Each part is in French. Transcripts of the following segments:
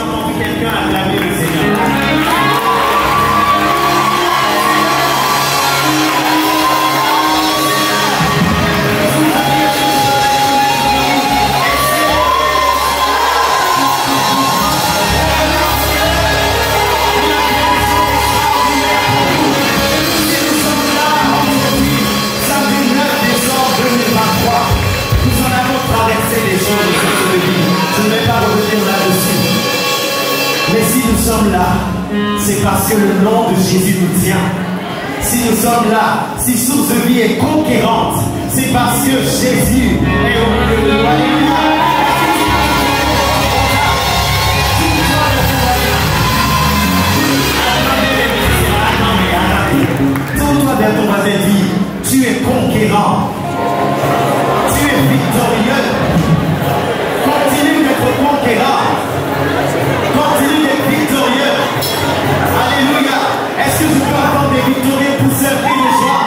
entendu quelqu'un acclamer le Seigneur? Je ne vais pas revenir là-dessus. Mais si nous sommes là, c'est parce que le nom de Jésus nous tient. Si nous sommes là, si Source de Vie est conquérante, c'est parce que Jésus est au milieu de nous. Alléluia. Tourne-toi vers ton voisin, dis, tu es conquérant. Tu es victorieux. Continue d'être conquérant. Continue d'être victorieux. Alléluia. Est-ce que je peux entendre des victorieux pour servir les joie?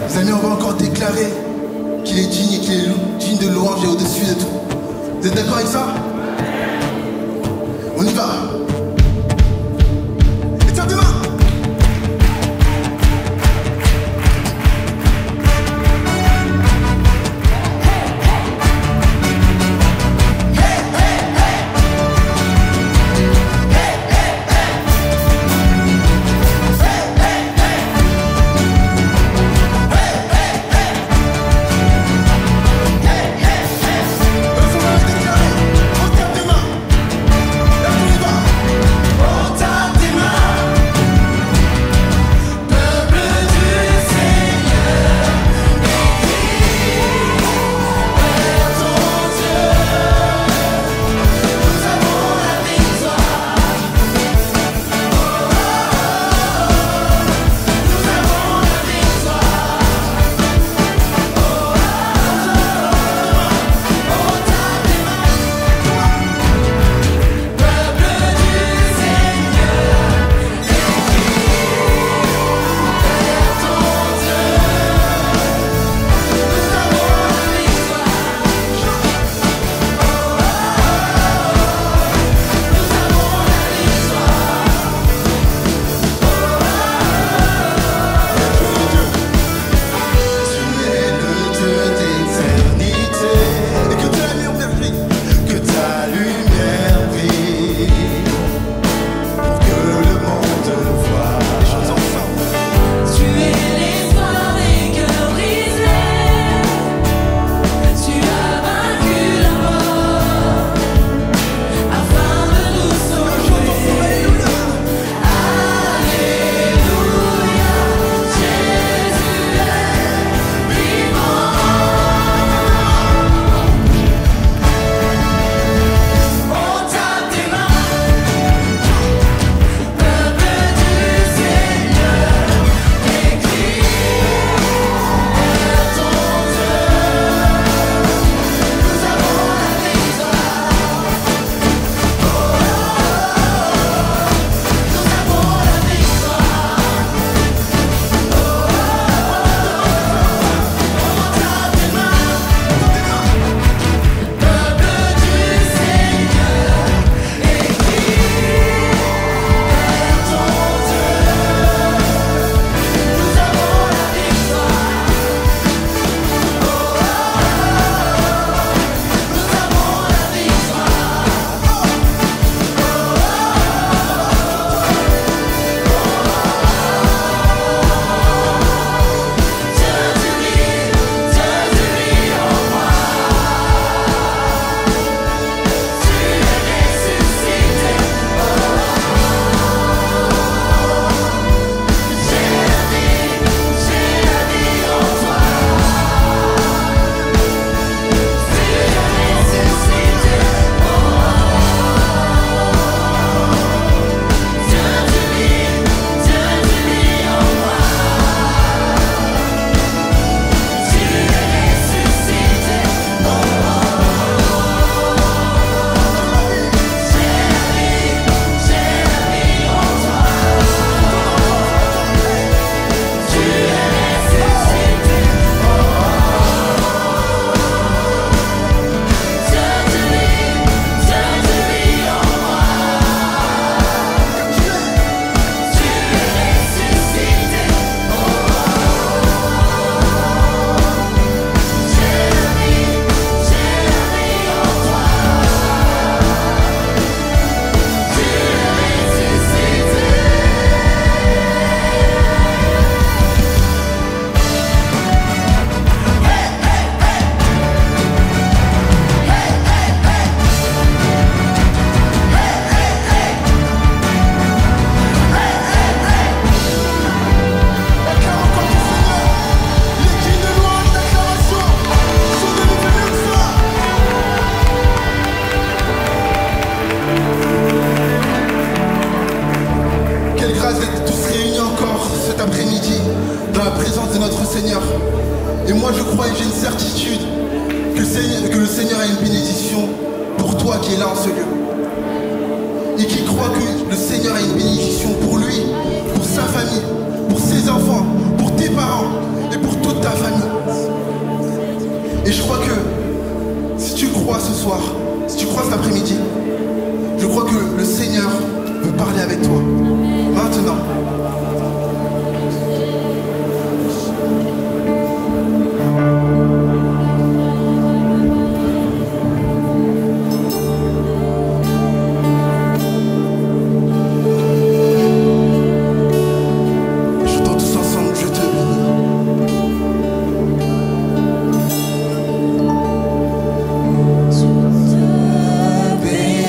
Les amis, on va encore déclarer qu'il est digne et qu'il est digne de louange et au-dessus de tout. Vous êtes d'accord avec ça? On y va. Et tiens demain. On y va. certitude que le Seigneur a une bénédiction pour toi qui est là en ce lieu. Et qui croit que le Seigneur a une bénédiction pour lui, pour sa famille, pour ses enfants, pour tes parents et pour toute ta famille. Et je crois que si tu crois ce soir, si tu crois cet après-midi, je crois que le Seigneur veut parler avec toi. Maintenant. Bénis.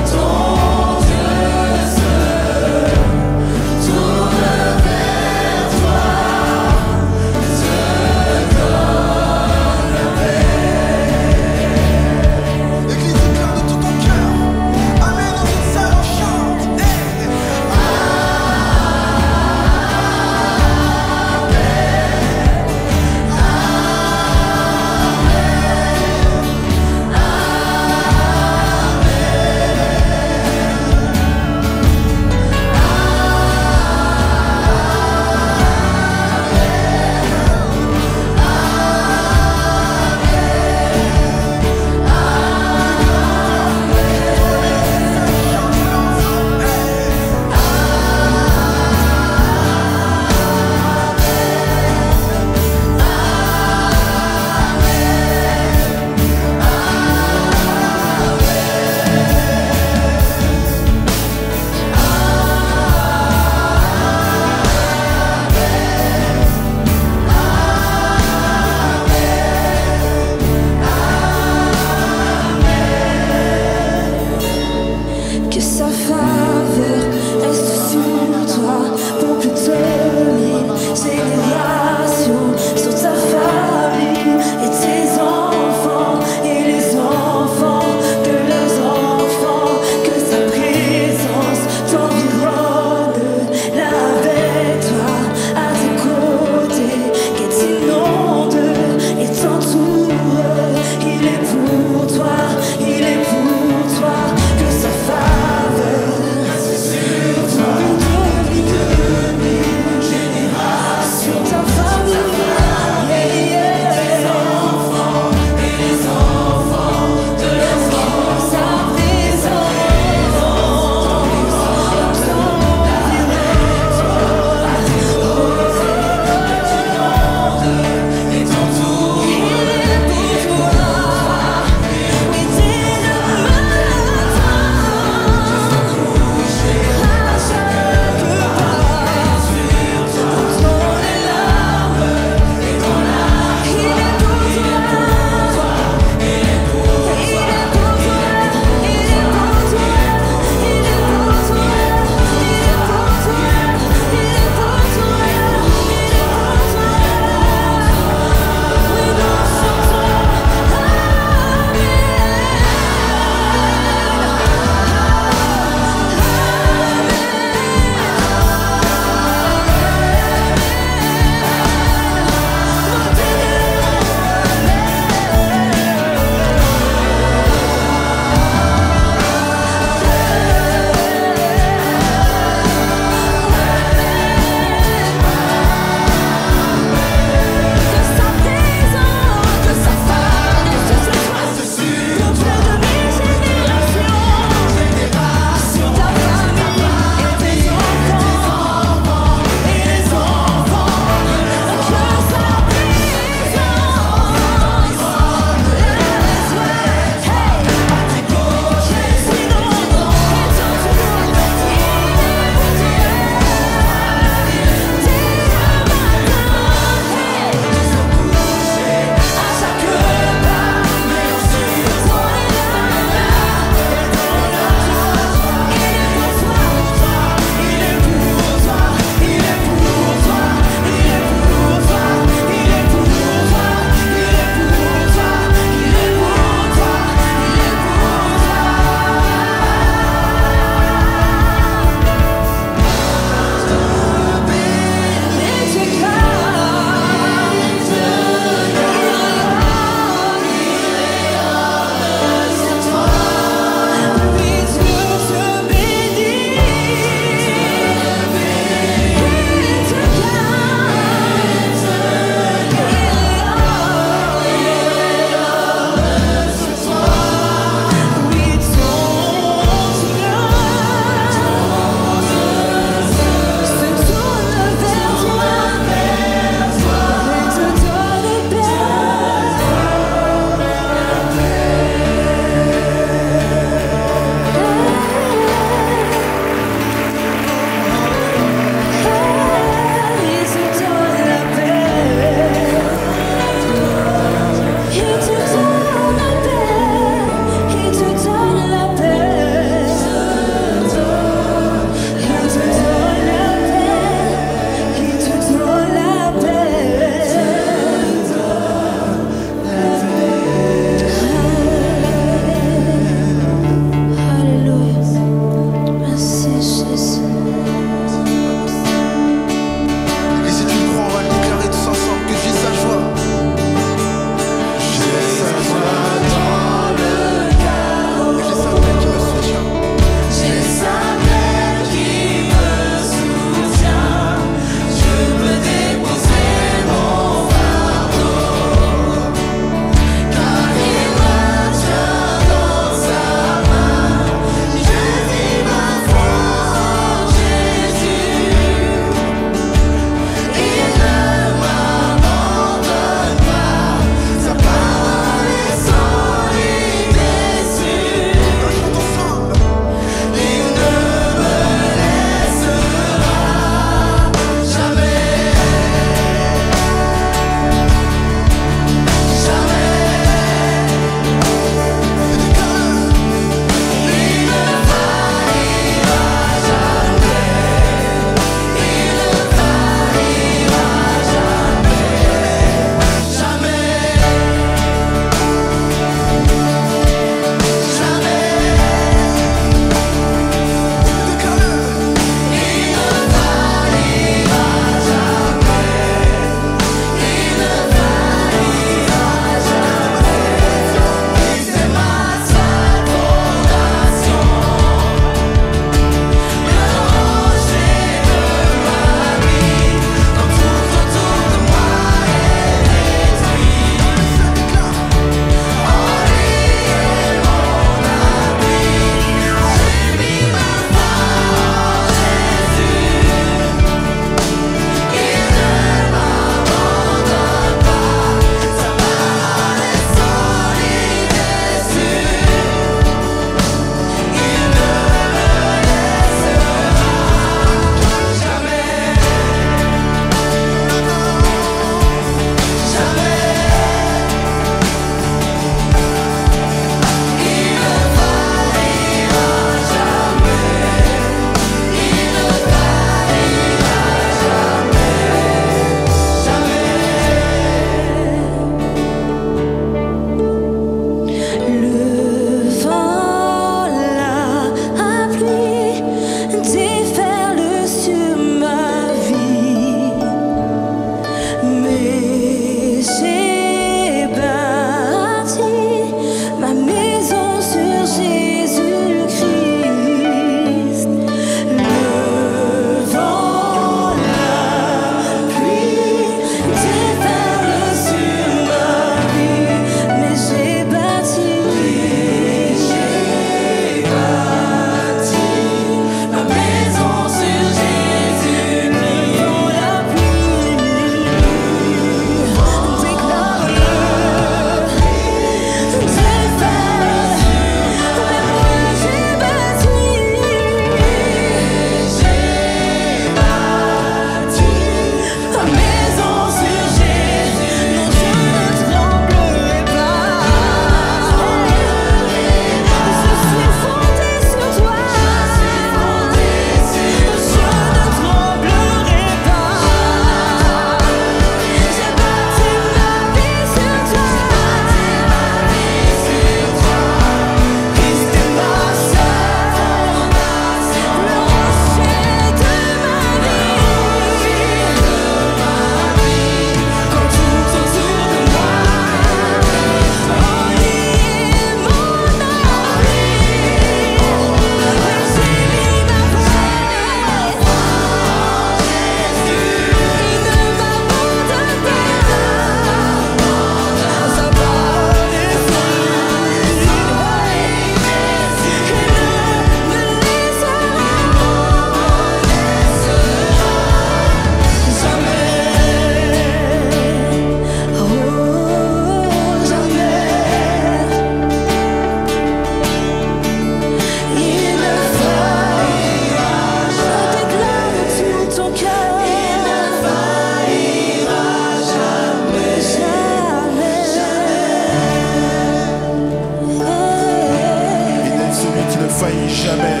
faillit jamais.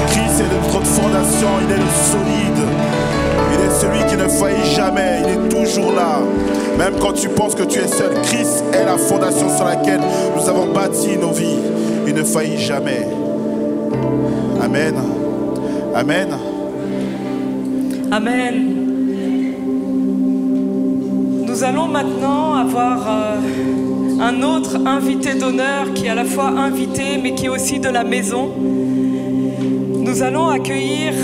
Christ est notre fondation, il est le solide. Il est celui qui ne faillit jamais, il est toujours là. Même quand tu penses que tu es seul, Christ est la fondation sur laquelle nous avons bâti nos vies. Il ne faillit jamais. Amen. Amen. Amen. Nous allons maintenant avoir un autre invité d'honneur qui est à la fois invité mais qui est aussi de la maison. Nous allons accueillir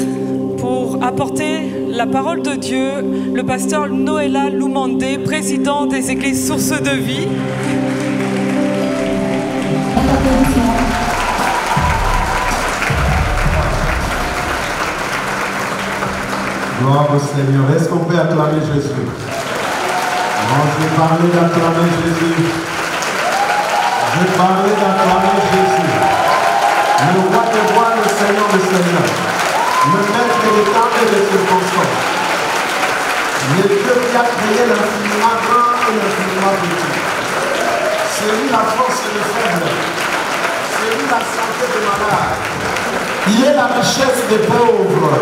pour apporter la parole de Dieu le pasteur Noéla Loumandé, président des églises Source de Vie. Gloire au Seigneur. Est-ce qu'on peut acclamer Jésus? Non, je vais parler d'acclamer Jésus. Je vais parler d'acclamer Jésus. Le roi des rois, le Seigneur des seigneurs. Le maître des temps et des circonstances. Le Dieu qui a créé l'infiniment grand et l'infiniment petit. C'est lui la force des faibles. C'est lui la santé des malades. Il est la richesse des pauvres.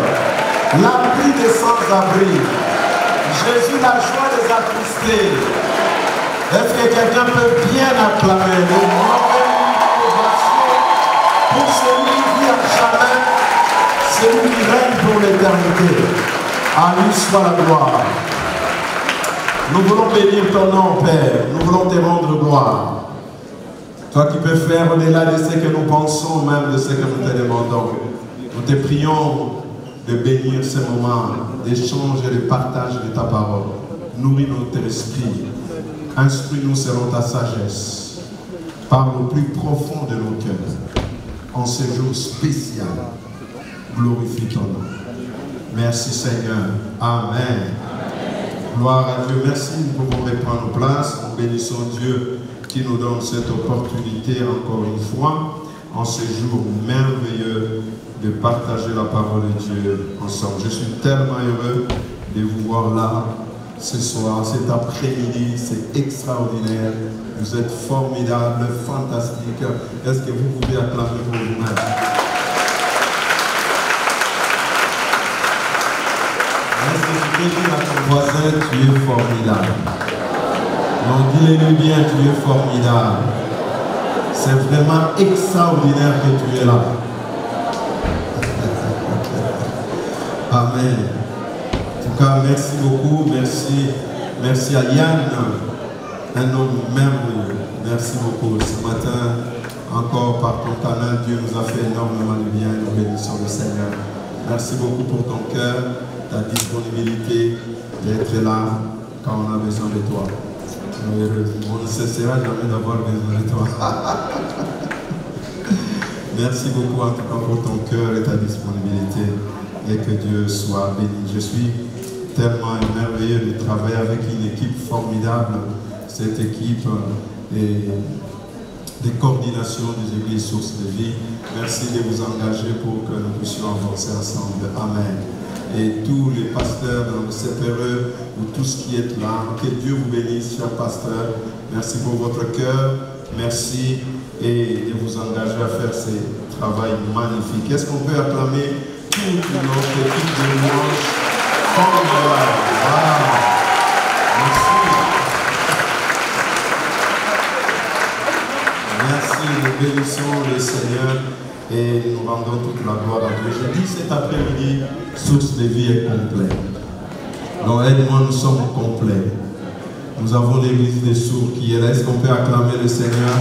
L'abri des sans-abri. Jésus, la joie des attristés. Est-ce que quelqu'un peut bien acclamer le nom pour celui qui vit à jamais, celui qui règne pour l'éternité. À lui soit la gloire. Nous voulons bénir ton nom, Père. Nous voulons te rendre gloire. Toi qui peux faire au-delà de ce que nous pensons, même de ce que nous te demandons. Nous te prions de bénir ce moment d'échange et de partage de ta parole. Nourris notre esprit. Instruis-nous selon ta sagesse. Parle au plus profond de nos cœurs. En ce jour spécial, glorifie ton nom. Merci Seigneur. Amen. Gloire à Dieu. Merci, nous pouvons reprendre place. Nous bénissons Dieu qui nous donne cette opportunité encore une fois, en ce jour merveilleux, de partager la parole de Dieu ensemble. Je suis tellement heureux de vous voir là ce soir, cet après-midi. C'est extraordinaire. Vous êtes formidables, fantastiques. Est-ce que vous pouvez acclamer pour vous-même? Est-ce que tu peux dire à ton voisin, tu es formidable? Non, dis-le bien, tu es formidable. C'est vraiment extraordinaire que tu es là. Amen. En tout cas, merci beaucoup. Merci à Yann, un homme merveilleux. Merci beaucoup. Ce matin, encore par ton canal, Dieu nous a fait énormément de bien. Nous bénissons le Seigneur. Merci beaucoup pour ton cœur, ta disponibilité d'être là quand on a besoin de toi. On ne cessera jamais d'avoir besoin de toi. Merci beaucoup en tout cas pour ton cœur et ta disponibilité. Et que Dieu soit béni. Je suis tellement merveilleux de travailler avec une équipe formidable. Cette équipe de coordination des églises Source de Vie. Merci de vous engager pour que nous puissions avancer ensemble. Amen. Et tous les pasteurs dans le CPRE ou tous qui êtes là, que Dieu vous bénisse, chers pasteurs. Merci pour votre cœur. Merci et de vous engager à faire ce travail magnifique. Est-ce qu'on peut acclamer toute notre équipe de louanges formidable? Wow. Merci. Merci, nous bénissons le Seigneur et nous rendons toute la gloire à Dieu. Je dis cet après-midi, Source de Vie est complet. Donc aide-moi, nous sommes complets. Nous avons l'église des sourds qui est là. Est-ce qu'on peut acclamer le Seigneur?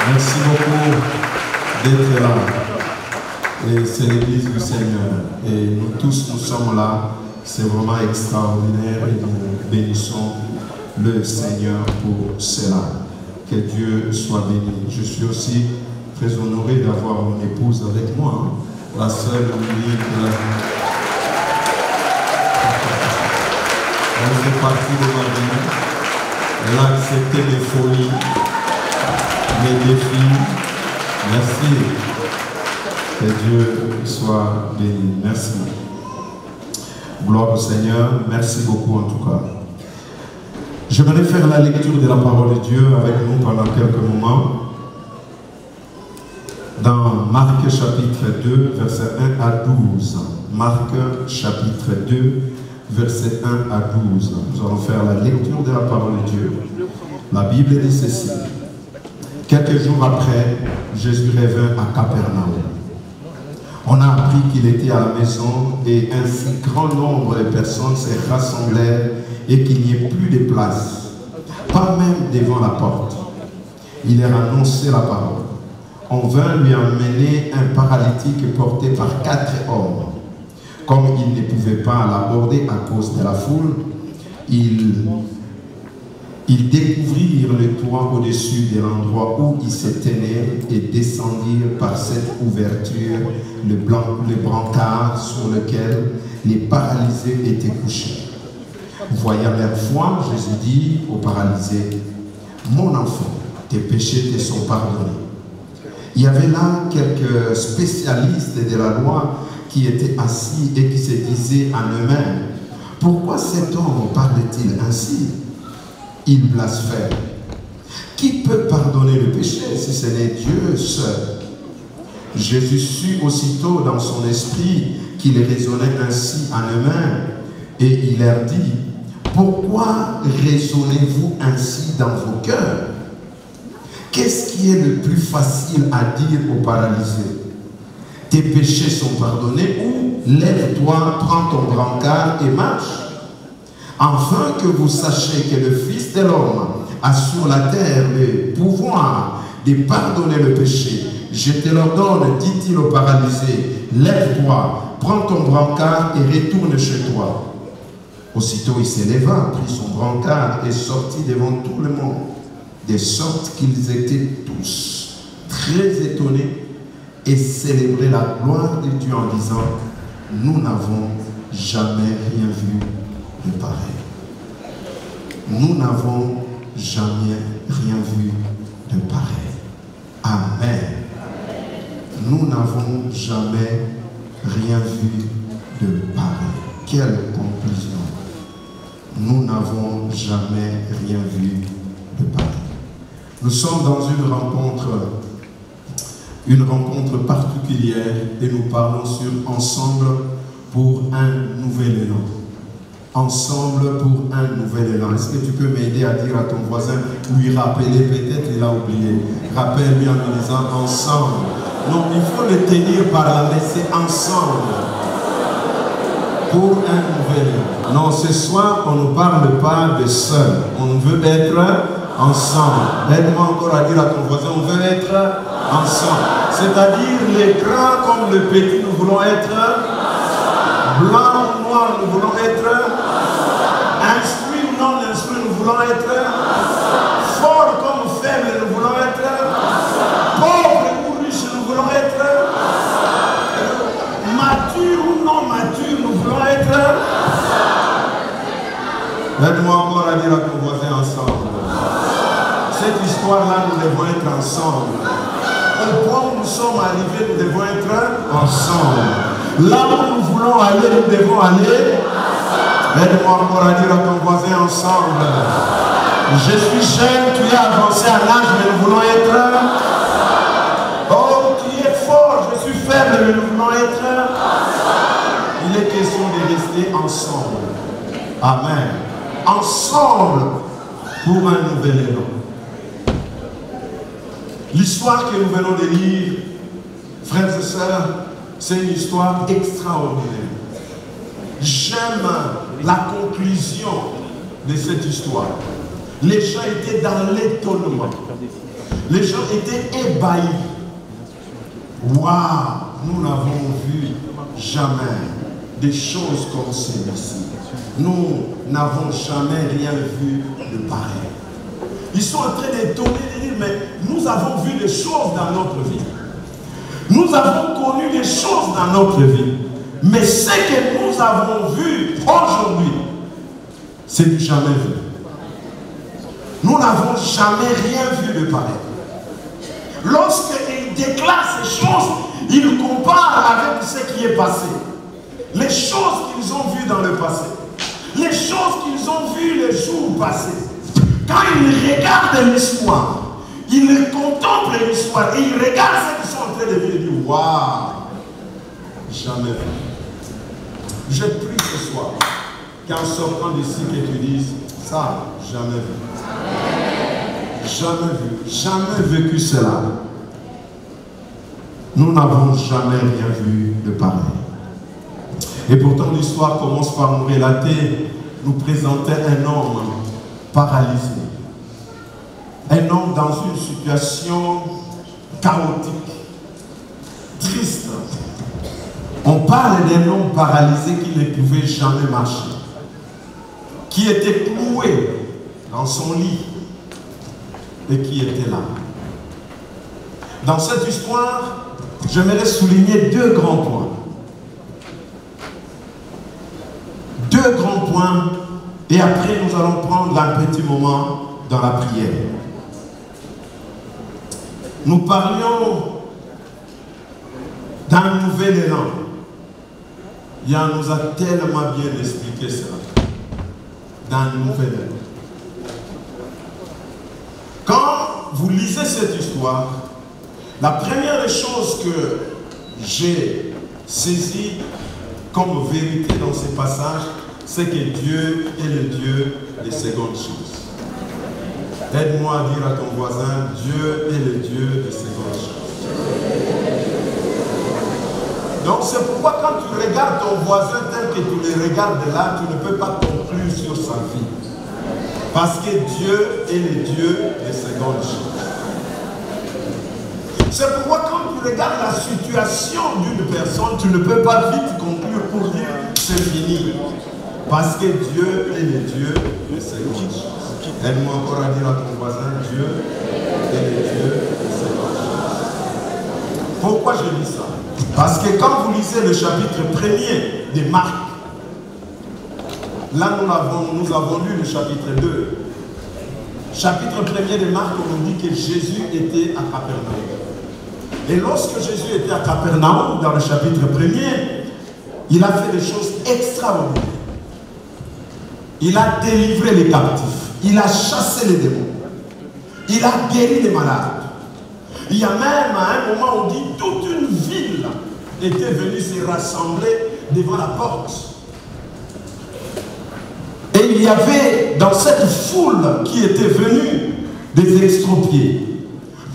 Merci beaucoup d'être là. Et c'est l'église du Seigneur. Et nous tous, nous sommes là. C'est vraiment extraordinaire et nous bénissons le Seigneur pour cela. Que Dieu soit béni. Je suis aussi très honoré d'avoir mon épouse avec moi, hein, la seule unique. Elle fait partie de ma vie. Elle a accepté mes folies, mes défis. Merci. Que Dieu soit béni. Merci. Gloire au Seigneur. Merci beaucoup en tout cas. J'aimerais faire la lecture de la parole de Dieu avec nous pendant quelques moments. Dans Marc chapitre 2, verset 1 à 12. Marc chapitre 2, verset 1 à 12. Nous allons faire la lecture de la parole de Dieu. La Bible dit ceci. Quelques jours après, Jésus revint à Capernaum. On a appris qu'il était à la maison et un si grand nombre de personnes se rassemblèrent et qu'il n'y ait plus de place, pas même devant la porte. Il leur annonçait la parole. On vint lui emmener un paralytique porté par 4 hommes. Comme il ne pouvait pas l'aborder à cause de la foule, ils découvrirent le toit au-dessus de l'endroit où ils se tenaient et descendirent par cette ouverture le brancard sur lequel les paralysés étaient couchés. Voyant leur foi, Jésus dit aux paralysés, « Mon enfant, tes péchés te sont pardonnés. » Il y avait là quelques spécialistes de la loi qui étaient assis et qui se disaient en eux-mêmes, « Pourquoi cet homme parle-t-il ainsi ?» Il blasphème. Qui peut pardonner le péché si ce n'est Dieu seul? Jésus sut aussitôt dans son esprit qu'ils raisonnaient ainsi en eux-mêmes et il leur dit, pourquoi raisonnez-vous ainsi dans vos cœurs? Qu'est-ce qui est le plus facile à dire aux paralysés? Tes péchés sont pardonnés ou lève-toi, prends ton brancard et marche. Afin que vous sachiez que le Fils de l'homme a sur la terre le pouvoir de pardonner le péché. Je te l'ordonne, dit-il au paralysé, lève-toi, prends ton brancard et retourne chez toi. Aussitôt il s'éleva, prit son brancard et sortit devant tout le monde, de sorte qu'ils étaient tous très étonnés et célébraient la gloire de Dieu en disant, nous n'avons jamais rien vu de pareil. Nous n'avons jamais rien vu de pareil. Amen. Nous n'avons jamais rien vu de pareil. Quelle conclusion. Nous n'avons jamais rien vu de pareil. Nous sommes dans une rencontre particulière et nous parlons sur ensemble pour un nouvel élan. Ensemble pour un nouvel élan. Est-ce que tu peux m'aider à dire à ton voisin, lui rappeler, peut-être il a oublié. Rappelle-lui en lui disant ensemble. Non, il faut le tenir par la main, c'est ensemble. Pour un nouvel élan. Non, ce soir, on ne parle pas de seul. On veut être ensemble. Aide-moi encore à dire à ton voisin, on veut être ensemble. C'est-à-dire les grands comme le petit, nous voulons être blanc ou noir, nous voulons être instruits ou non instruits, nous voulons être forts comme faibles, nous voulons être pauvres ou riches, nous voulons être matures ou non matures, nous voulons être. Aide-moi encore à dire à ton voisin ensemble. Cette histoire-là, nous devons être ensemble. Au point où nous sommes arrivés, nous devons être ensemble. Là où nous voulons aller, nous devons aller. Aide-moi encore à dire à ton voisin ensemble. Je suis jeune, tu es avancé en âge, mais nous voulons être. Oh, tu es fort, je suis faible, mais nous voulons être. Il est question de rester ensemble. Amen. Ensemble pour un nouvel élan. L'histoire que nous venons de lire, frères et sœurs, c'est une histoire extraordinaire. J'aime la conclusion de cette histoire. Les gens étaient dans l'étonnement. Les gens étaient ébahis. Waouh, nous n'avons vu jamais des choses comme celle-ci. Nous n'avons jamais rien vu de pareil. Ils sont en train d'étonner, de dire, mais nous avons vu des choses dans notre vie. Nous avons connu des choses dans notre vie. Mais ce que nous avons vu aujourd'hui, c'est du jamais vu. Nous n'avons jamais rien vu de pareil. Lorsqu'ils déclarent ces choses, ils comparent avec ce qui est passé. Les choses qu'ils ont vues dans le passé. Les choses qu'ils ont vues les jours passés. Quand il regarde l'histoire, il contemple l'histoire et il regarde ce qu'ils sont en train de vivre et dit waouh, jamais vu. Je prie ce soir qu'en sortant d'ici que tu dises ça, jamais vu. Jamais vu, jamais vécu cela. Nous n'avons jamais rien vu de pareil. Et pourtant l'histoire commence par nous relater, nous présenter un homme paralysé. Un homme dans une situation chaotique, triste. On parle d'un homme paralysé qui ne pouvait jamais marcher, qui était cloué dans son lit et qui était là. Dans cette histoire, j'aimerais souligner deux grands points. Deux grands points, et après nous allons prendre un petit moment dans la prière. Nous parlions d'un nouvel élan. Yann nous a tellement bien expliqué cela. D'un nouvel élan. Quand vous lisez cette histoire, la première des choses que j'ai saisie comme vérité dans ces passages, c'est que Dieu est le Dieu des secondes choses. Aide-moi à dire à ton voisin, Dieu est le Dieu des secondes choses. Donc c'est pourquoi quand tu regardes ton voisin tel que tu le regardes là, tu ne peux pas conclure sur sa vie. Parce que Dieu est le Dieu des secondes choses. C'est pourquoi quand tu regardes la situation d'une personne, tu ne peux pas vite conclure pour dire c'est fini. Parce que Dieu est le Dieu de secondes choses. Aide-moi encore à dire à ton voisin, Dieu est le Dieu de secondes choses. Pourquoi je dis ça? Parce que quand vous lisez le chapitre 1er de Marc, là nous avons lu le chapitre 2. Chapitre 1er de Marc, on nous dit que Jésus était à Capernaum. Et lorsque Jésus était à Capernaum, dans le chapitre 1er, il a fait des choses extraordinaires. Il a délivré les captifs. Il a chassé les démons. Il a guéri les malades. Il y a même à un moment où on dit toute une ville était venue se rassembler devant la porte. Et il y avait dans cette foule qui était venue des extropiés,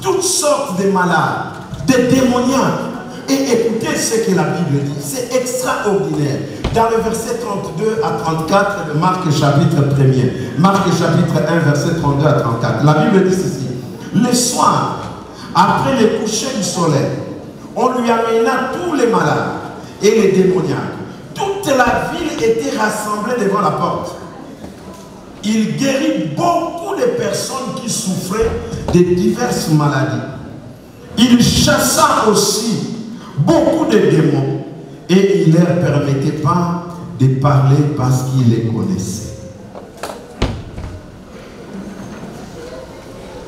toutes sortes de malades, des démoniaques. Et écoutez ce que la Bible dit, c'est extraordinaire. Dans le verset 32 à 34 de Marc chapitre 1er, Marc chapitre 1 verset 32 à 34, la Bible dit ceci. Le soir, après le coucher du soleil, on lui amena tous les malades et les démoniaques. Toute la ville était rassemblée devant la porte. Il guérit beaucoup de personnes qui souffraient de diverses maladies. Il chassa aussi beaucoup de démons et il ne leur permettait pas de parler parce qu'il les connaissait.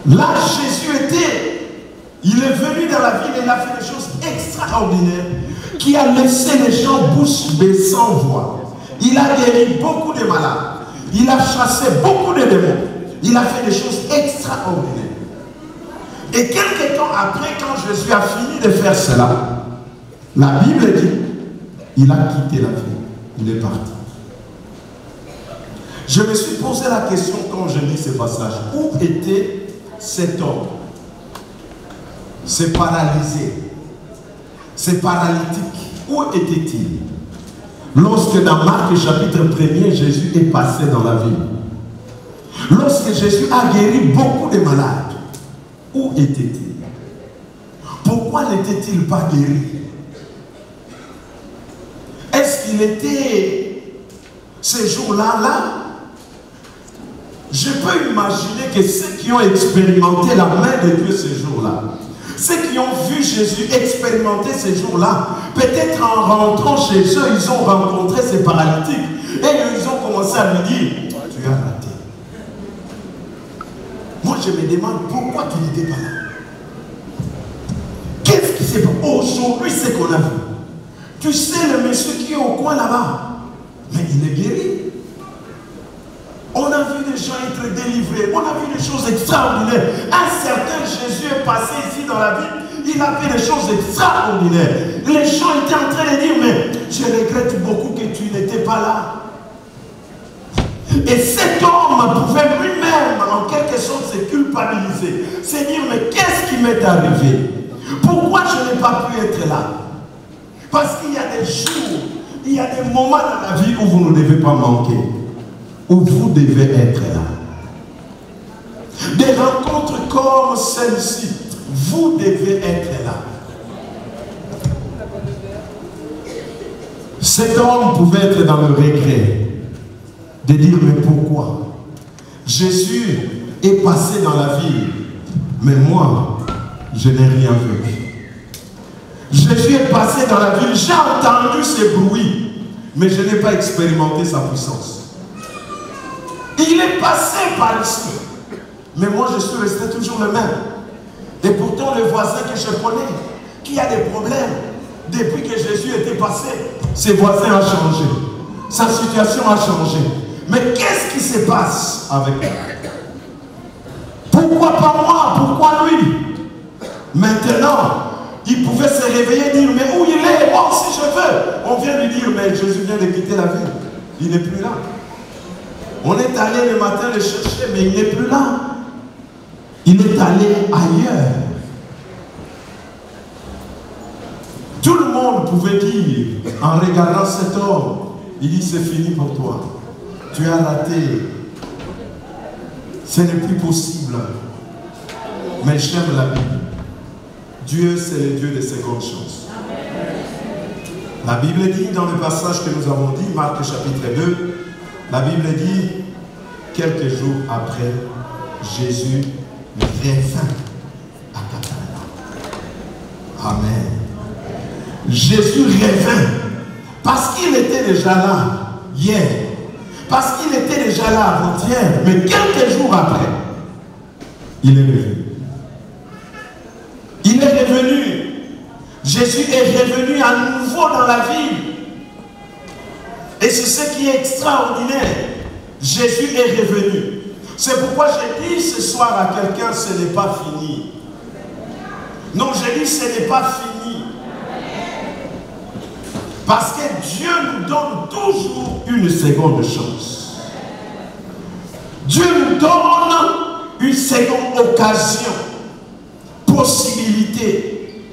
Là, Jésus il est venu dans la ville et il a fait des choses extraordinaires qui a laissé les gens bouche bée sans voix. Il a guéri beaucoup de malades. Il a chassé beaucoup de démons. Il a fait des choses extraordinaires. Et quelques temps après, quand Jésus a fini de faire cela, la Bible dit, il a quitté la ville. Il est parti. Je me suis posé la question quand je lis ce passage. Où était cet homme? C'est paralysé. C'est paralytique. Où était-il? Lorsque dans Marc chapitre 1er, Jésus est passé dans la ville. Lorsque Jésus a guéri beaucoup de malades, où était-il? Pourquoi n'était-il pas guéri? Est-ce qu'il était ces jours-là là? Je peux imaginer que ceux qui ont expérimenté la main de Dieu ces jours-là, ceux qui ont vu Jésus expérimenter ces jours-là, peut-être en rentrant chez eux, ils ont rencontré ces paralytiques et ils ont commencé à lui dire, tu as raté. Moi je me demande pourquoi tu n'étais pas là. Qu'est-ce qui s'est passé? Aujourd'hui c'est qu'on a vu. Tu sais le monsieur qui est au coin là-bas, mais il est guéri. On a a vu des gens être délivrés. On a vu des choses extraordinaires. Un certain Jésus est passé ici dans la ville. Il a fait des choses extraordinaires. Les gens étaient en train de dire, mais je regrette beaucoup que tu n'étais pas là. Et cet homme pouvait lui-même, en quelque sorte, se culpabiliser. Se dire, mais qu'est-ce qui m'est arrivé? Pourquoi je n'ai pas pu être là? Parce qu'il y a des jours, il y a des moments dans la vie où vous ne devez pas manquer. Où vous devez être là. Des rencontres comme celle-ci, vous devez être là. Cet homme pouvait être dans le regret. De dire, mais pourquoi? Jésus est passé dans la ville, mais moi, je n'ai rien vu. Jésus est passé dans la ville, j'ai entendu ses bruits, mais je n'ai pas expérimenté sa puissance. Il est passé par ici, mais moi je suis resté toujours le même. Et pourtant, le voisin que je connais, qui a des problèmes, depuis que Jésus était passé, ses voisins ont changé. Sa situation a changé. Mais qu'est-ce qui se passe avec lui? Pourquoi pas moi? Pourquoi lui? Maintenant, il pouvait se réveiller et dire, mais où il est? Moi si je veux. On vient lui dire, mais Jésus vient de quitter la ville. Il n'est plus là. On est allé le matin le chercher, mais il n'est plus là. Il est allé ailleurs. Tout le monde pouvait dire, en regardant cet homme, il dit, c'est fini pour toi. Tu as raté. Ce n'est plus possible. Mais j'aime la Bible. Dieu, c'est le Dieu des secondes chances. La Bible dit, dans le passage que nous avons dit, Marc chapitre 2, la Bible dit, quelques jours après, Jésus revint à Capernaum. Amen. Jésus revint parce qu'il était déjà là hier. Parce qu'il était déjà là avant-hier, mais quelques jours après, il est revenu. Il est revenu. Jésus est revenu à nouveau dans la ville. Et c'est ce qui est extraordinaire. Jésus est revenu. C'est pourquoi je dis ce soir à quelqu'un, ce n'est pas fini. Non, je dis ce n'est pas fini. Parce que Dieu nous donne toujours une seconde chance. Dieu nous donne une seconde occasion, possibilité.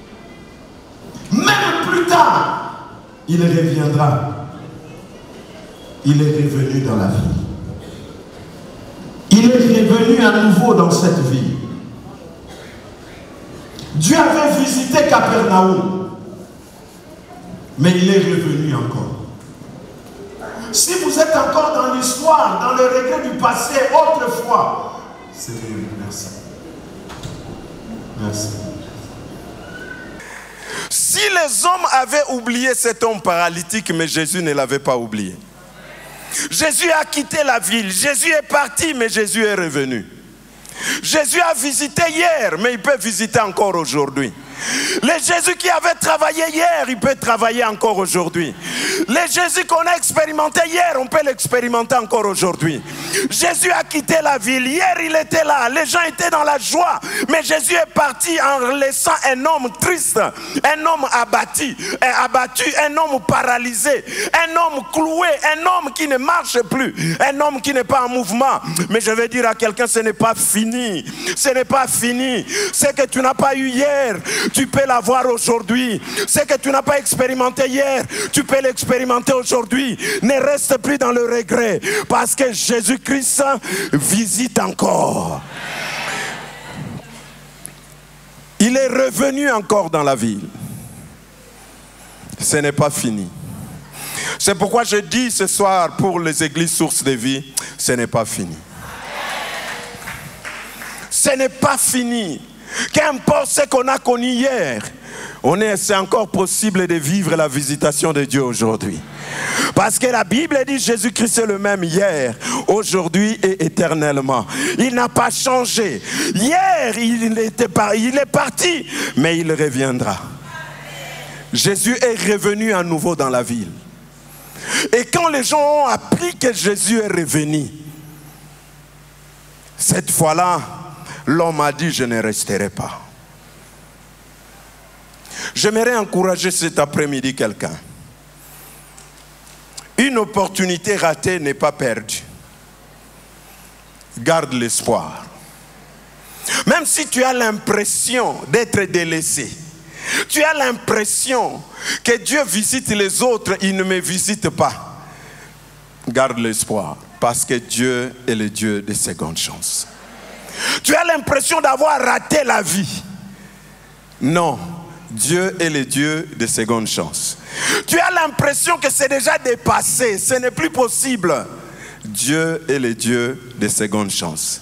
Même plus tard, il reviendra. Il est revenu dans la vie. Il est revenu à nouveau dans cette vie. Dieu avait visité Capernaum. Mais il est revenu encore. Si vous êtes encore dans l'histoire, dans le regret du passé, autrefois, c'est mieux. Merci. Merci. Si les hommes avaient oublié cet homme paralytique, mais Jésus ne l'avait pas oublié. Jésus a quitté la ville. Jésus est parti, mais Jésus est revenu. Jésus a visité hier, mais il peut visiter encore aujourd'hui. Le Jésus qui avait travaillé hier, il peut travailler encore aujourd'hui. Le Jésus qu'on a expérimenté hier, on peut l'expérimenter encore aujourd'hui. Jésus a quitté la ville. Hier, il était là. Les gens étaient dans la joie. Mais Jésus est parti en laissant un homme triste, un homme abattu, un homme paralysé, un homme cloué, un homme qui ne marche plus, un homme qui n'est pas en mouvement. Mais je vais dire à quelqu'un, ce n'est pas fini. Ce n'est pas fini. Ce que tu n'as pas eu hier, tu peux l'avoir aujourd'hui. Ce que tu n'as pas expérimenté hier, tu peux l'expérimenter aujourd'hui. Ne reste plus dans le regret, parce que Jésus-Christ visite encore. Il est revenu encore dans la ville. Ce n'est pas fini. C'est pourquoi je dis ce soir pour les églises sources de vie, ce n'est pas fini. Ce n'est pas fini. Qu'importe ce qu'on a connu hier, c'est encore possible de vivre la visitation de Dieu aujourd'hui. Parce que la Bible dit Jésus-Christ est le même hier, aujourd'hui et éternellement. Il n'a pas changé. Hier, il est parti, mais il reviendra. Jésus est revenu à nouveau dans la ville. Et quand les gens ont appris que Jésus est revenu, Cette fois-là, l'homme a dit, je ne resterai pas. J'aimerais encourager cet après-midi quelqu'un. Une opportunité ratée n'est pas perdue. Garde l'espoir. Même si tu as l'impression d'être délaissé, tu as l'impression que Dieu visite les autres, il ne me visite pas. Garde l'espoir, parce que Dieu est le Dieu des secondes chances. Tu as l'impression d'avoir raté la vie. Non, Dieu est le Dieu des secondes chances. Tu as l'impression que c'est déjà dépassé, ce n'est plus possible. Dieu est le Dieu des secondes chances.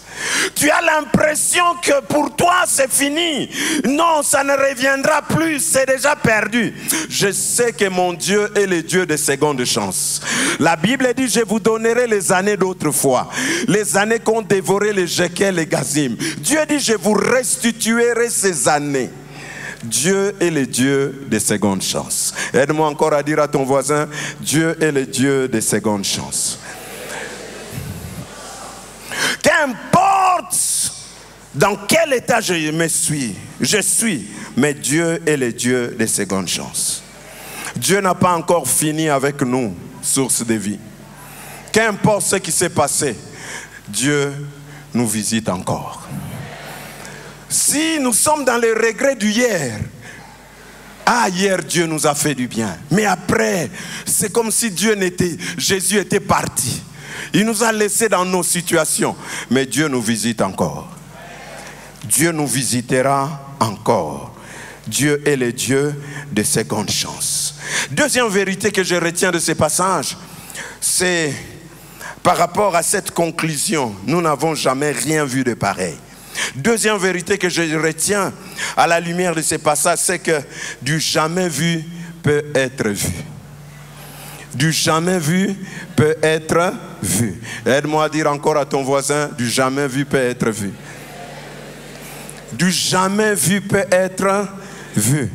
Tu as l'impression que pour toi c'est fini. Non, ça ne reviendra plus, c'est déjà perdu. Je sais que mon Dieu est le Dieu des secondes chances. La Bible dit, je vous donnerai les années d'autrefois, les années qu'ont dévoré les Jékel et Gazim. Dieu dit, je vous restituerai ces années. Dieu est le Dieu des secondes chances. Aide-moi encore à dire à ton voisin, Dieu est le Dieu des secondes chances. Qu'importe dans quel état je suis, mais Dieu est le Dieu des secondes chances. Dieu n'a pas encore fini avec nous, source de vie. Qu'importe ce qui s'est passé, Dieu nous visite encore. Si nous sommes dans les regrets du hier, hier Dieu nous a fait du bien, mais après c'est comme si Jésus était parti. Il nous a laissés dans nos situations, mais Dieu nous visite encore. Dieu nous visitera encore. Dieu est le Dieu de secondes chances. Deuxième vérité que je retiens de ce passage, c'est par rapport à cette conclusion, nous n'avons jamais rien vu de pareil. Deuxième vérité que je retiens à la lumière de ce passage, c'est que du jamais vu peut être vu. Du jamais vu peut être vu. Aide-moi à dire encore à ton voisin, du jamais vu peut être vu. Du jamais vu peut être vu.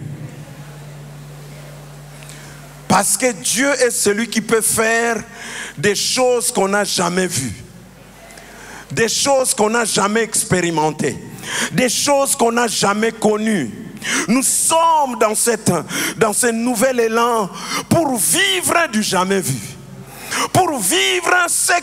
Parce que Dieu est celui qui peut faire des choses qu'on n'a jamais vues. Des choses qu'on n'a jamais expérimentées. Des choses qu'on n'a jamais connues. Nous sommes dans ce nouvel élan pour vivre du jamais vu. Pour vivre ce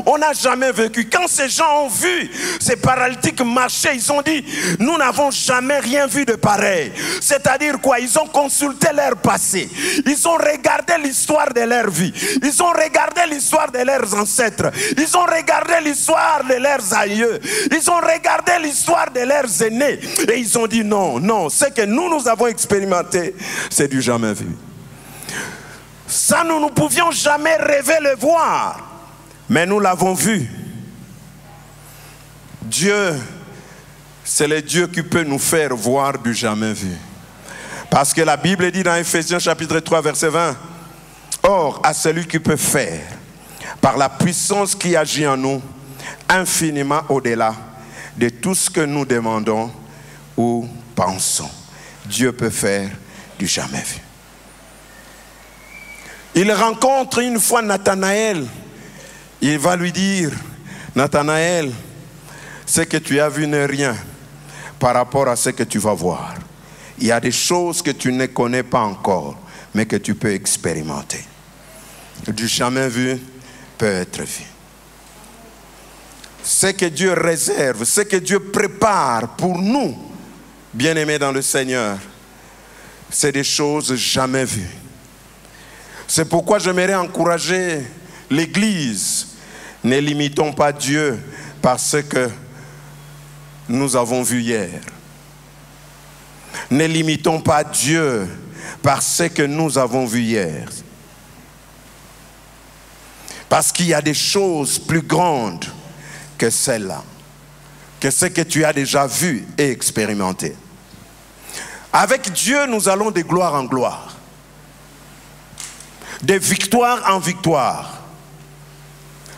qu'on n'a jamais vécu. Quand ces gens ont vu ces paralytiques marcher, ils ont dit, nous n'avons jamais rien vu de pareil. C'est-à-dire quoi? Ils ont consulté leur passé. Ils ont regardé l'histoire de leur vie. Ils ont regardé l'histoire de leurs ancêtres. Ils ont regardé l'histoire de leurs aïeux. Ils ont regardé l'histoire de leurs aînés. Et ils ont dit non, non, ce que nous avons expérimenté, c'est du jamais vu. Ça, nous ne pouvions jamais rêver le voir, mais nous l'avons vu. Dieu, c'est le Dieu qui peut nous faire voir du jamais vu. Parce que la Bible dit dans Ephésiens chapitre 3 verset 20, « Or, à celui qui peut faire, par la puissance qui agit en nous, infiniment au-delà de tout ce que nous demandons ou pensons. » Dieu peut faire du jamais vu. Il rencontre une fois Nathanaël. Il va lui dire, Nathanaël, ce que tu as vu n'est rien par rapport à ce que tu vas voir. Il y a des choses que tu ne connais pas encore, mais que tu peux expérimenter. Du jamais vu peut être vu. Ce que Dieu réserve, ce que Dieu prépare pour nous, bien-aimés dans le Seigneur, c'est des choses jamais vues. C'est pourquoi j'aimerais encourager l'Église. Ne limitons pas Dieu par ce que nous avons vu hier. Ne limitons pas Dieu par ce que nous avons vu hier. Parce qu'il y a des choses plus grandes que celles-là, que ce que tu as déjà vu et expérimenté. Avec Dieu, nous allons de gloire en gloire. De victoire en victoire.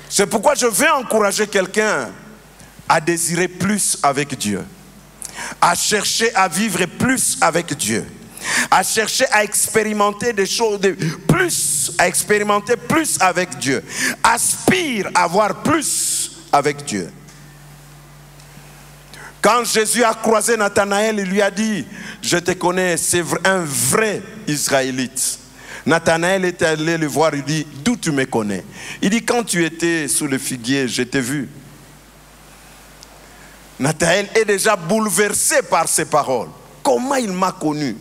C'est pourquoi je veux encourager quelqu'un à désirer plus avec Dieu, à chercher à vivre plus avec Dieu, à chercher à expérimenter des choses plus, à expérimenter plus avec Dieu. Aspire à voir plus avec Dieu. Quand Jésus a croisé Nathanaël, il lui a dit, je te connais, c'est un vrai Israélite. Nathanaël est allé le voir, il dit, d'où tu me connais? Il dit, quand tu étais sous le figuier, je t'ai vu. Nathanaël est déjà bouleversé par ces paroles. Comment il m'a connu?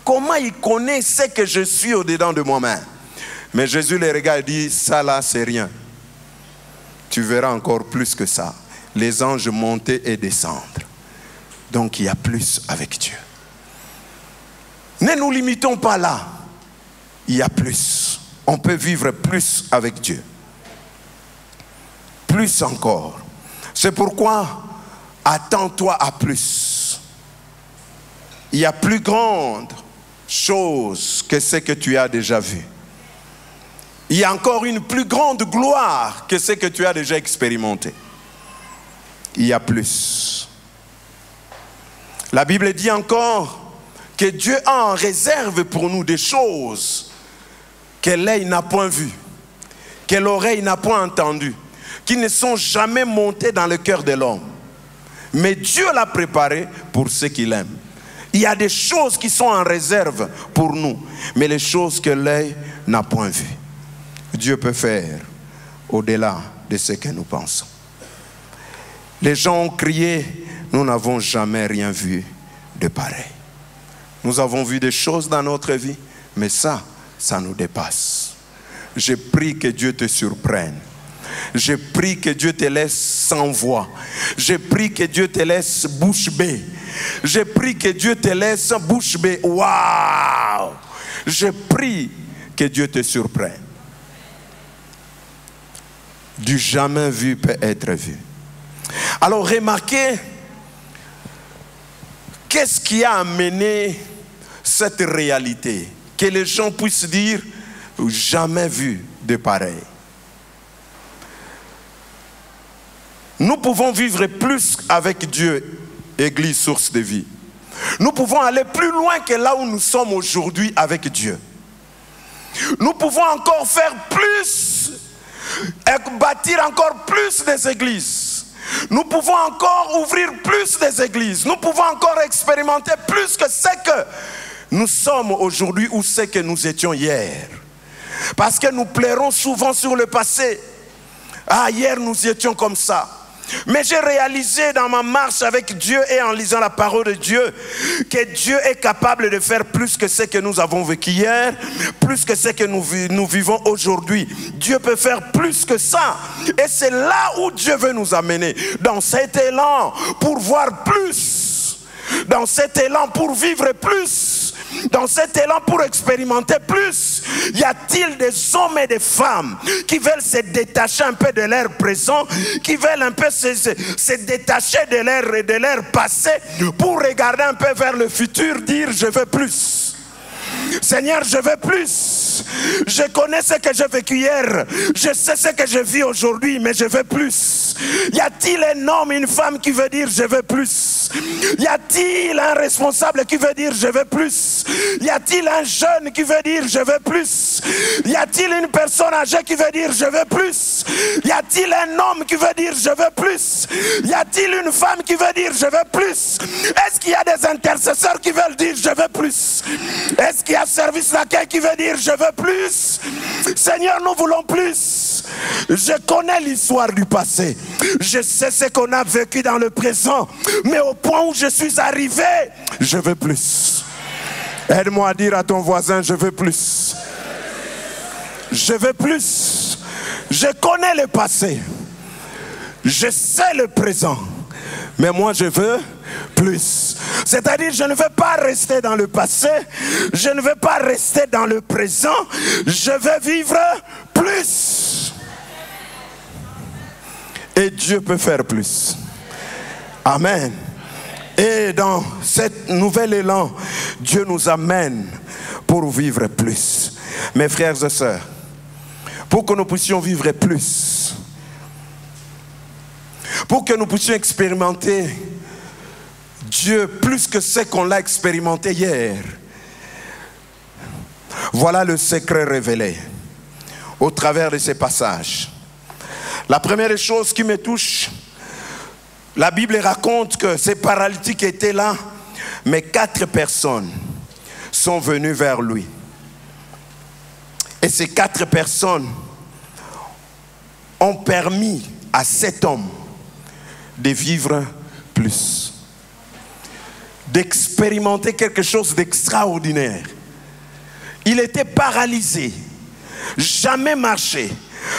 Comment il connaît ce que je suis au-dedans de moi-même? Mais Jésus les regarde et dit, ça là, c'est rien. Tu verras encore plus que ça. Les anges monter et descendre. Donc il y a plus avec Dieu. Ne nous limitons pas là. Il y a plus. On peut vivre plus avec Dieu. Plus encore. C'est pourquoi attends-toi à plus. Il y a plus grande chose que ce que tu as déjà vu. Il y a encore une plus grande gloire que ce que tu as déjà expérimenté. Il y a plus. La Bible dit encore que Dieu a en réserve pour nous des choses que l'œil n'a point vues, que l'oreille n'a point entendues, qui ne sont jamais montées dans le cœur de l'homme. Mais Dieu l'a préparé pour ceux qui l'aiment. Il y a des choses qui sont en réserve pour nous, mais les choses que l'œil n'a point vues. Dieu peut faire au-delà de ce que nous pensons. Les gens ont crié, nous n'avons jamais rien vu de pareil. Nous avons vu des choses dans notre vie, mais ça nous dépasse. Je prie que Dieu te surprenne. Je prie que Dieu te laisse sans voix. Je prie que Dieu te laisse bouche bée. Je prie que Dieu te laisse bouche bée. Waouh! Je prie que Dieu te surprenne. Du jamais vu peut être vu. Alors remarquez, qu'est-ce qui a amené cette réalité? Que les gens puissent dire, jamais vu de pareil. Nous pouvons vivre plus avec Dieu, Église Source de Vie. Nous pouvons aller plus loin que là où nous sommes aujourd'hui avec Dieu. Nous pouvons encore faire plus et bâtir encore plus des églises. Nous pouvons encore ouvrir plus des églises. Nous pouvons encore expérimenter plus que ce que nous sommes aujourd'hui ou ce que nous étions hier. Parce que nous plairons souvent sur le passé. Ah, hier nous étions comme ça. Mais j'ai réalisé dans ma marche avec Dieu et en lisant la parole de Dieu que Dieu est capable de faire plus que ce que nous avons vécu hier, plus que ce que nous vivons aujourd'hui. Dieu peut faire plus que ça. Et c'est là où Dieu veut nous amener, dans cet élan pour voir plus, dans cet élan pour vivre plus, dans cet élan pour expérimenter plus. Y a-t-il des hommes et des femmes qui veulent se détacher un peu de leur présent, qui veulent un peu se détacher de leur passé pour regarder un peu vers le futur, dire je veux plus. Seigneur, je veux plus. Je connais ce que j'ai vécu hier. Je sais ce que je vis aujourd'hui, mais je veux plus. Y a-t-il un homme, une femme qui veut dire je veux plus? Y a-t-il un responsable qui veut dire je veux plus? Y a-t-il un jeune qui veut dire je veux plus? Y a-t-il une personne âgée qui veut dire je veux plus? Y a-t-il un homme qui veut dire je veux plus? Y a-t-il une femme qui veut dire je veux plus? Est-ce qu'il y a des intercesseurs qui veulent dire je veux plus? Est-ce qu'il y a service d'accueil qui veut dire je veux plus? Seigneur, nous voulons plus. Je connais l'histoire du passé. Je sais ce qu'on a vécu dans le présent. Mais au point où je suis arrivé, je veux plus. Aide-moi à dire à ton voisin, je veux plus. Je veux plus. Je connais le passé. Je sais le présent. Mais moi, je veux plus. C'est-à-dire, je ne veux pas rester dans le passé. Je ne veux pas rester dans le présent. Je veux vivre plus. Et Dieu peut faire plus. Amen. Et dans cet nouvel élan, Dieu nous amène pour vivre plus. Mes frères et sœurs, pour que nous puissions vivre plus, pour que nous puissions expérimenter Dieu plus que ce qu'on l'a expérimenté hier, voilà le secret révélé au travers de ces passages. La première chose qui me touche, La Bible raconte que ces paralytiques étaient là, mais 4 personnes sont venues vers lui. Et ces 4 personnes ont permis à cet homme de vivre plus, d'expérimenter quelque chose d'extraordinaire. Il était paralysé, jamais marché,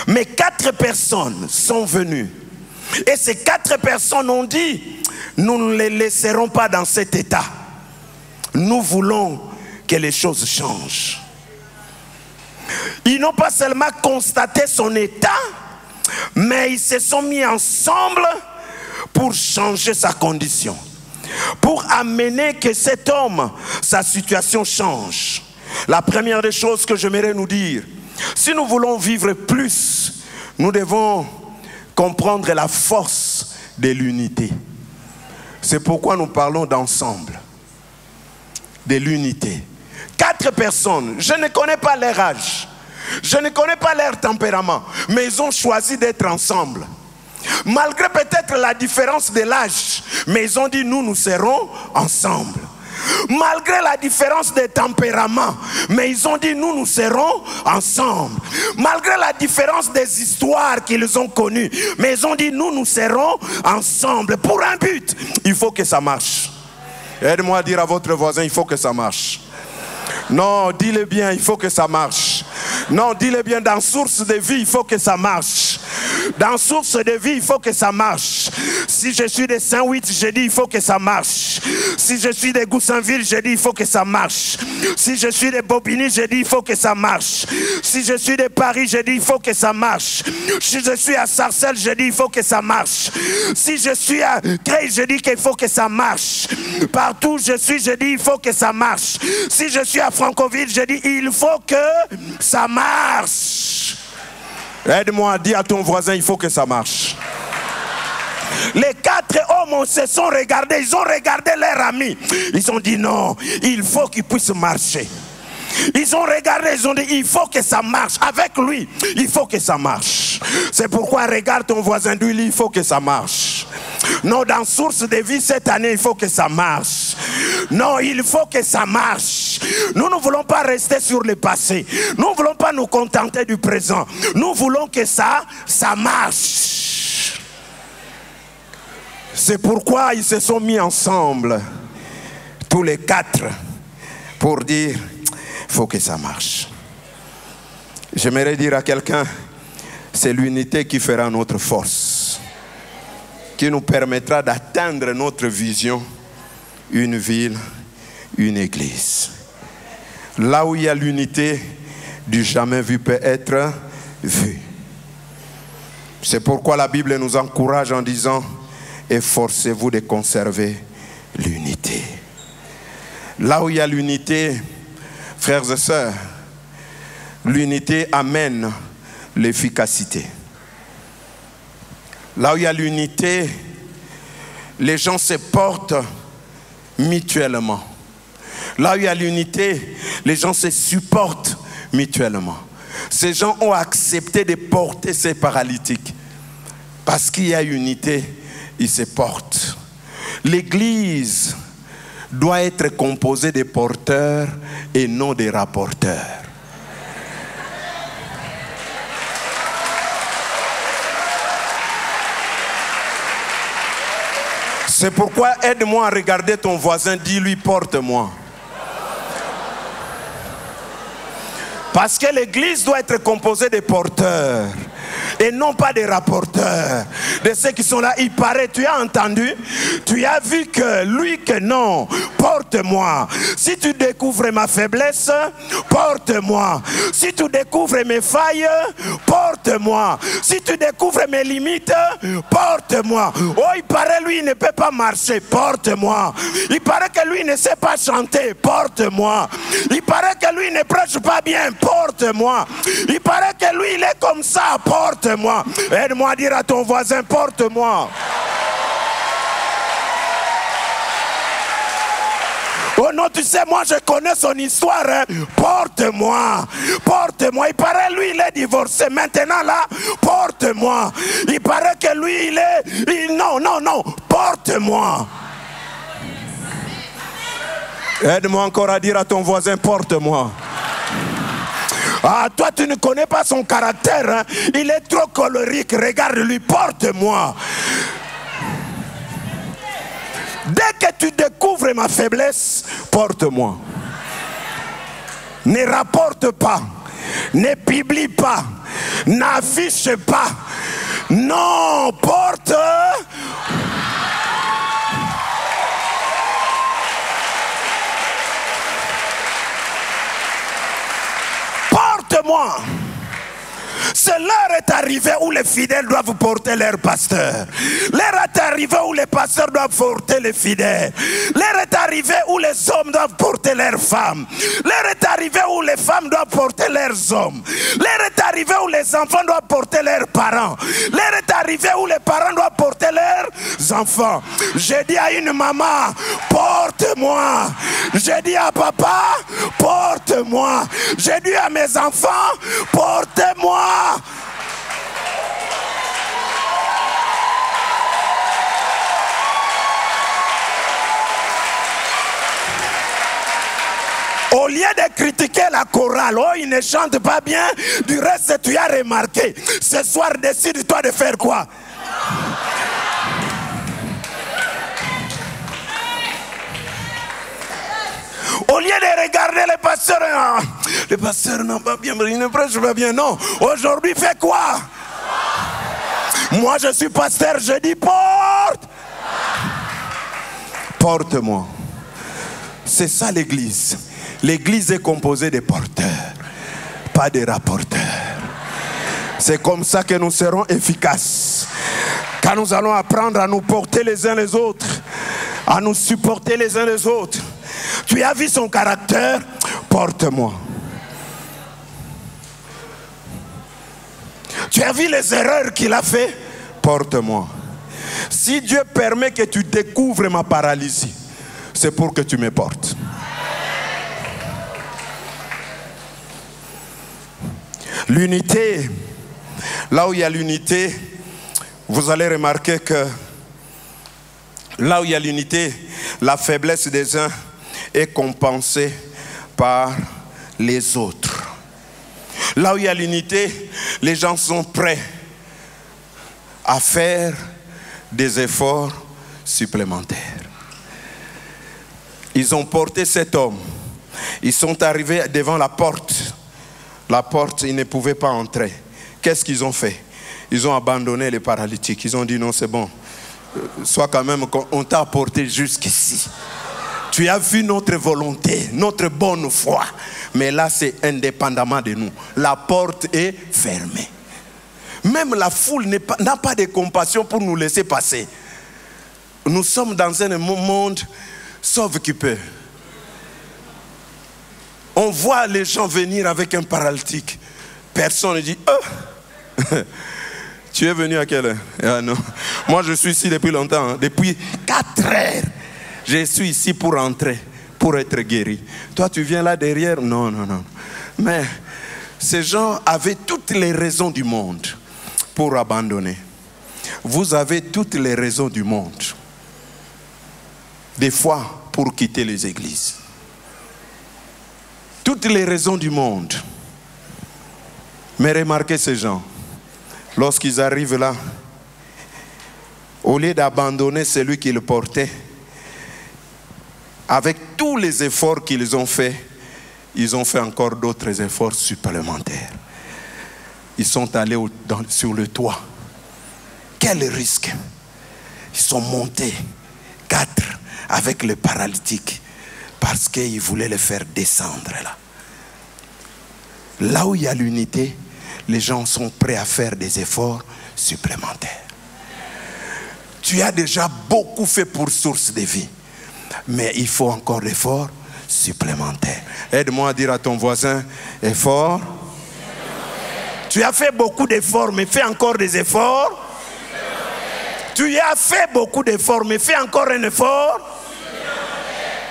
mais 4 personnes sont venues. Et ces 4 personnes ont dit, nous ne les laisserons pas dans cet état. Nous voulons que les choses changent. Ils n'ont pas seulement constaté son état, mais ils se sont mis ensemble pour changer sa condition, pour amener que cet homme, sa situation change. La première des choses que j'aimerais nous dire, si nous voulons vivre plus, nous devons comprendre la force de l'unité. C'est pourquoi nous parlons d'ensemble, de l'unité. 4 personnes, je ne connais pas leur âge, je ne connais pas leur tempérament, mais ils ont choisi d'être ensemble. Malgré peut-être la différence de l'âge, mais ils ont dit nous serons ensemble. Malgré la différence de tempérament, mais ils ont dit nous serons ensemble. Malgré la différence des histoires qu'ils ont connues, mais ils ont dit nous serons ensemble. Pour un but, il faut que ça marche. Aide-moi à dire à votre voisin, il faut que ça marche. Non, dis-le bien, il faut que ça marche. Non, dis-le bien, dans source de vie, il faut que ça marche. Dans source de vie, il faut que ça marche. Si je suis de Saint-Huit, je dis il faut que ça marche. Si je suis de Goussainville, je dis il faut que ça marche. Si je suis de Bobigny, je dis il faut que ça marche. Si je suis de Paris, je dis il faut que ça marche. Si je suis à Sarcelles, je dis il faut que ça marche. Si je suis à Creil, je dis qu'il faut que ça marche. Partout où je suis, je dis il faut que ça marche. Si je suis à Francoville, je dis il faut que ça marche. Aide-moi à dire à ton voisin, il faut que ça marche. Les 4 hommes se sont regardés, ils ont regardé leur ami. Ils ont dit non, il faut qu'il puisse marcher. Ils ont regardé, ils ont dit il faut que ça marche. Avec lui, il faut que ça marche. C'est pourquoi regarde ton voisin, lui, il faut que ça marche. Non, dans source de vie cette année, il faut que ça marche. Non, il faut que ça marche. Nous ne voulons pas rester sur le passé. Nous ne voulons pas nous contenter du présent. Nous voulons que ça marche. C'est pourquoi ils se sont mis ensemble, tous les 4, pour dire, il faut que ça marche. J'aimerais dire à quelqu'un, c'est l'unité qui fera notre force, qui nous permettra d'atteindre notre vision, une ville, une église. Là où il y a l'unité, du jamais vu peut être vu. C'est pourquoi la Bible nous encourage en disant, efforcez-vous de conserver l'unité. Là où il y a l'unité, frères et sœurs, l'unité amène l'efficacité. Là où il y a l'unité, les gens se portent mutuellement. Là où il y a l'unité, les gens se supportent mutuellement. Ces gens ont accepté de porter ces paralytiques. Parce qu'il y a unité, ils se portent. L'église doit être composée de porteurs et non des rapporteurs. C'est pourquoi aide-moi à regarder ton voisin, dis-lui porte-moi. Parce que l'église doit être composée de porteurs et non pas des rapporteurs, de ceux qui sont là. Il paraît, tu as entendu, tu as vu que lui que non, porte-moi. Si tu découvres ma faiblesse, porte-moi. Si tu découvres mes failles, porte-moi. Si tu découvres mes limites, porte-moi. Oh, il paraît, lui, il ne peut pas marcher, porte-moi. Il paraît que lui ne sait pas chanter, porte-moi. Il paraît que lui ne prêche pas bien, porte-moi. Il paraît que lui, il est comme ça, porte-moi. Aide-moi à dire à ton voisin, porte-moi. Oh non, tu sais, moi je connais son histoire. Hein. Porte-moi. Porte-moi. Il paraît, lui, il est divorcé. Maintenant, là, porte-moi. Il paraît que lui, il est... Non, non, non. Porte-moi. Aide-moi encore à dire à ton voisin, porte-moi. Ah, toi, tu ne connais pas son caractère. Hein? Il est trop colérique. Regarde-lui, porte-moi. Dès que tu découvres ma faiblesse, porte-moi. Ne rapporte pas, ne publie pas, n'affiche pas. Non, porte. Porte-moi. C'est l'heure est arrivée où les fidèles doivent porter leur pasteur. L'heure est arrivée où les pasteurs doivent porter les fidèles. L'heure est arrivée où les hommes doivent porter leurs femmes. L'heure est arrivée où les femmes doivent porter leurs hommes. L'heure est arrivée où les enfants doivent porter leurs parents. L'heure est arrivée où les parents doivent porter leurs enfants. J'ai dit à une maman, porte-moi. J'ai dit à papa, porte-moi. J'ai dit à mes enfants, portez-moi. Au lieu de critiquer la chorale, oh, ils ne chantent pas bien, du reste tu as remarqué. Ce soir, décide-toi de faire quoi? Au lieu de regarder les pasteurs n'ont pas bien, ils ne prêchent pas bien, non. Aujourd'hui, fais quoi? Moi, je suis pasteur, je dis porte. Porte-moi. C'est ça l'église. L'église est composée de porteurs, pas de rapporteurs. C'est comme ça que nous serons efficaces. Quand nous allons apprendre à nous porter les uns les autres, à nous supporter les uns les autres. Tu as vu son caractère? Porte-moi. Tu as vu les erreurs qu'il a fait? Porte-moi. Si Dieu permet que tu découvres ma paralysie, c'est pour que tu me portes. L'unité, là où il y a l'unité, vous allez remarquer que là où il y a l'unité, la faiblesse des uns est compensée par les autres. Là où il y a l'unité, les gens sont prêts à faire des efforts supplémentaires. Ils ont porté cet homme. Ils sont arrivés devant la porte. La porte, ils ne pouvaient pas entrer. Qu'est-ce qu'ils ont fait? Ils ont abandonné les paralytiques. Ils ont dit non, c'est bon. Soit quand même qu'on t'a apporté jusqu'ici. Tu as vu notre volonté, notre bonne foi. Mais là, c'est indépendamment de nous. La porte est fermée. Même la foule n'a pas de compassion pour nous laisser passer. Nous sommes dans un monde sauve qui peut. On voit les gens venir avec un paralytique. Personne ne dit oh. Tu es venu à quelle heure? Ah non. Moi je suis ici depuis longtemps. Hein. Depuis 4 heures. Je suis ici pour entrer, pour être guéri. Toi tu viens là derrière? Non, non, non. Mais ces gens avaient toutes les raisons du monde pour abandonner. Vous avez toutes les raisons du monde. Des fois pour quitter les églises. Toutes les raisons du monde. Mais remarquez ces gens. Lorsqu'ils arrivent là, au lieu d'abandonner celui qui le portait, avec tous les efforts qu'ils ont fait, ils ont fait encore d'autres efforts supplémentaires. Ils sont allés sur le toit. Quel risque! Ils sont montés 4 avec le paralytique parce qu'ils voulaient le faire descendre là. Là où il y a l'unité, les gens sont prêts à faire des efforts supplémentaires. Tu as déjà beaucoup fait pour source de vie, mais il faut encore des efforts supplémentaires. Aide-moi à dire à ton voisin, effort. Tu as fait beaucoup d'efforts, mais fais encore des efforts. Tu as fait beaucoup d'efforts, mais fais encore un effort.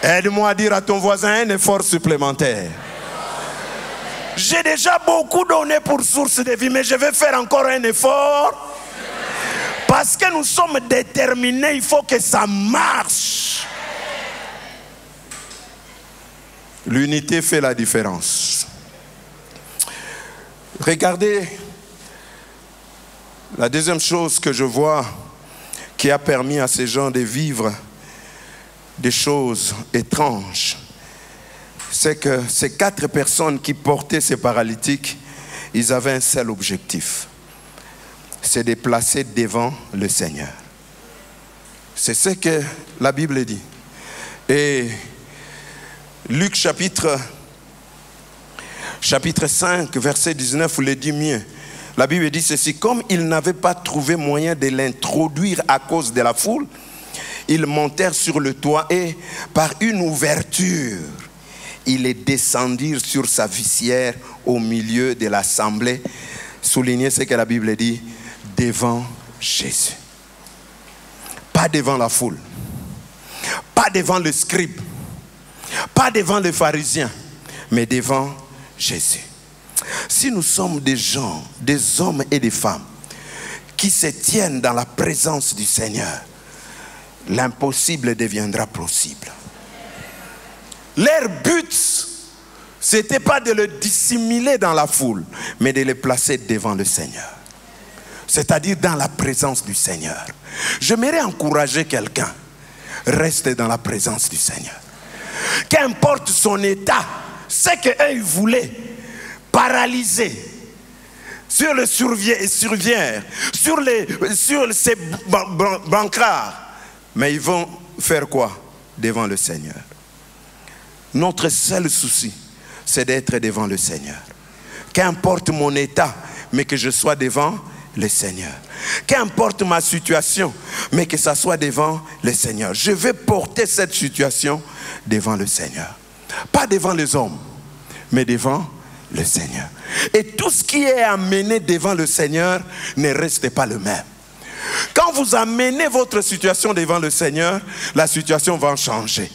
Aide-moi à dire à ton voisin un effort supplémentaire. J'ai déjà beaucoup donné pour source de vie, mais je vais faire encore un effort. Parce que nous sommes déterminés, il faut que ça marche. L'unité fait la différence. Regardez, la deuxième chose que je vois qui a permis à ces gens de vivre des choses étranges, c'est que ces 4 personnes qui portaient ces paralytiques, ils avaient un seul objectif. C'est de placer devant le Seigneur. C'est ce que la Bible dit. Et Luc chapitre 5, verset 19, vous le dit mieux. La Bible dit ceci: comme ils n'avaient pas trouvé moyen de l'introduire à cause de la foule, ils montèrent sur le toit et par une ouverture, ils les descendirent sur sa visière au milieu de l'assemblée. Soulignez ce que la Bible dit: devant Jésus. Pas devant la foule, pas devant le scribe, pas devant les pharisiens, mais devant Jésus. Si nous sommes des gens, des hommes et des femmes qui se tiennent dans la présence du Seigneur, l'impossible deviendra possible. Leur but, ce n'était pas de le dissimuler dans la foule, mais de le placer devant le Seigneur. C'est-à-dire dans la présence du Seigneur. J'aimerais encourager quelqu'un. Reste dans la présence du Seigneur. Qu'importe son état, c'est qu'eux ils voulaient paralyser sur le survière, sur ces bancards. Mais ils vont faire quoi devant le Seigneur? Notre seul souci, c'est d'être devant le Seigneur. Qu'importe mon état, mais que je sois devant le Seigneur. Qu'importe ma situation, mais que ça soit devant le Seigneur. Je vais porter cette situation devant le Seigneur. Pas devant les hommes, mais devant le Seigneur. Et tout ce qui est amené devant le Seigneur ne reste pas le même. Quand vous amenez votre situation devant le Seigneur, la situation va changer.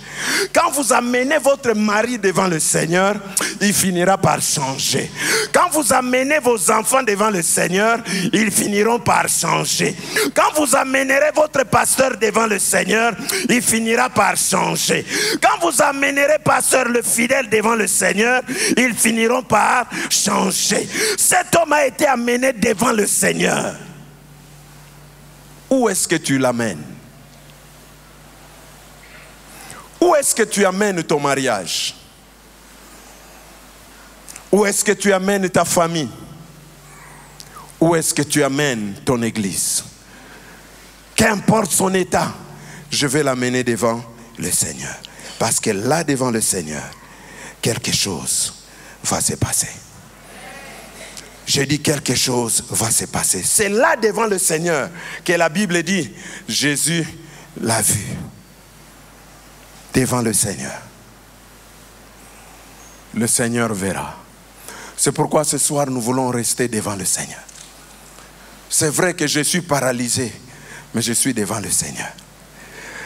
Quand vous amenez votre mari devant le Seigneur, il finira par changer. Quand vous amenez vos enfants devant le Seigneur, ils finiront par changer. Quand vous amènerez votre pasteur devant le Seigneur, il finira par changer. Quand vous amènerez pasteur le fidèle devant le Seigneur, ils finiront par changer. Cet homme a été amené devant le Seigneur. Où est-ce que tu l'amènes? Où est-ce que tu amènes ton mariage? Où est-ce que tu amènes ta famille? Où est-ce que tu amènes ton église? Qu'importe son état, je vais l'amener devant le Seigneur. Parce que là, devant le Seigneur, quelque chose va se passer. Je dis quelque chose va se passer. C'est là devant le Seigneur que la Bible dit, Jésus l'a vu. Devant le Seigneur. Le Seigneur verra. C'est pourquoi ce soir nous voulons rester devant le Seigneur. C'est vrai que je suis paralysé, mais je suis devant le Seigneur.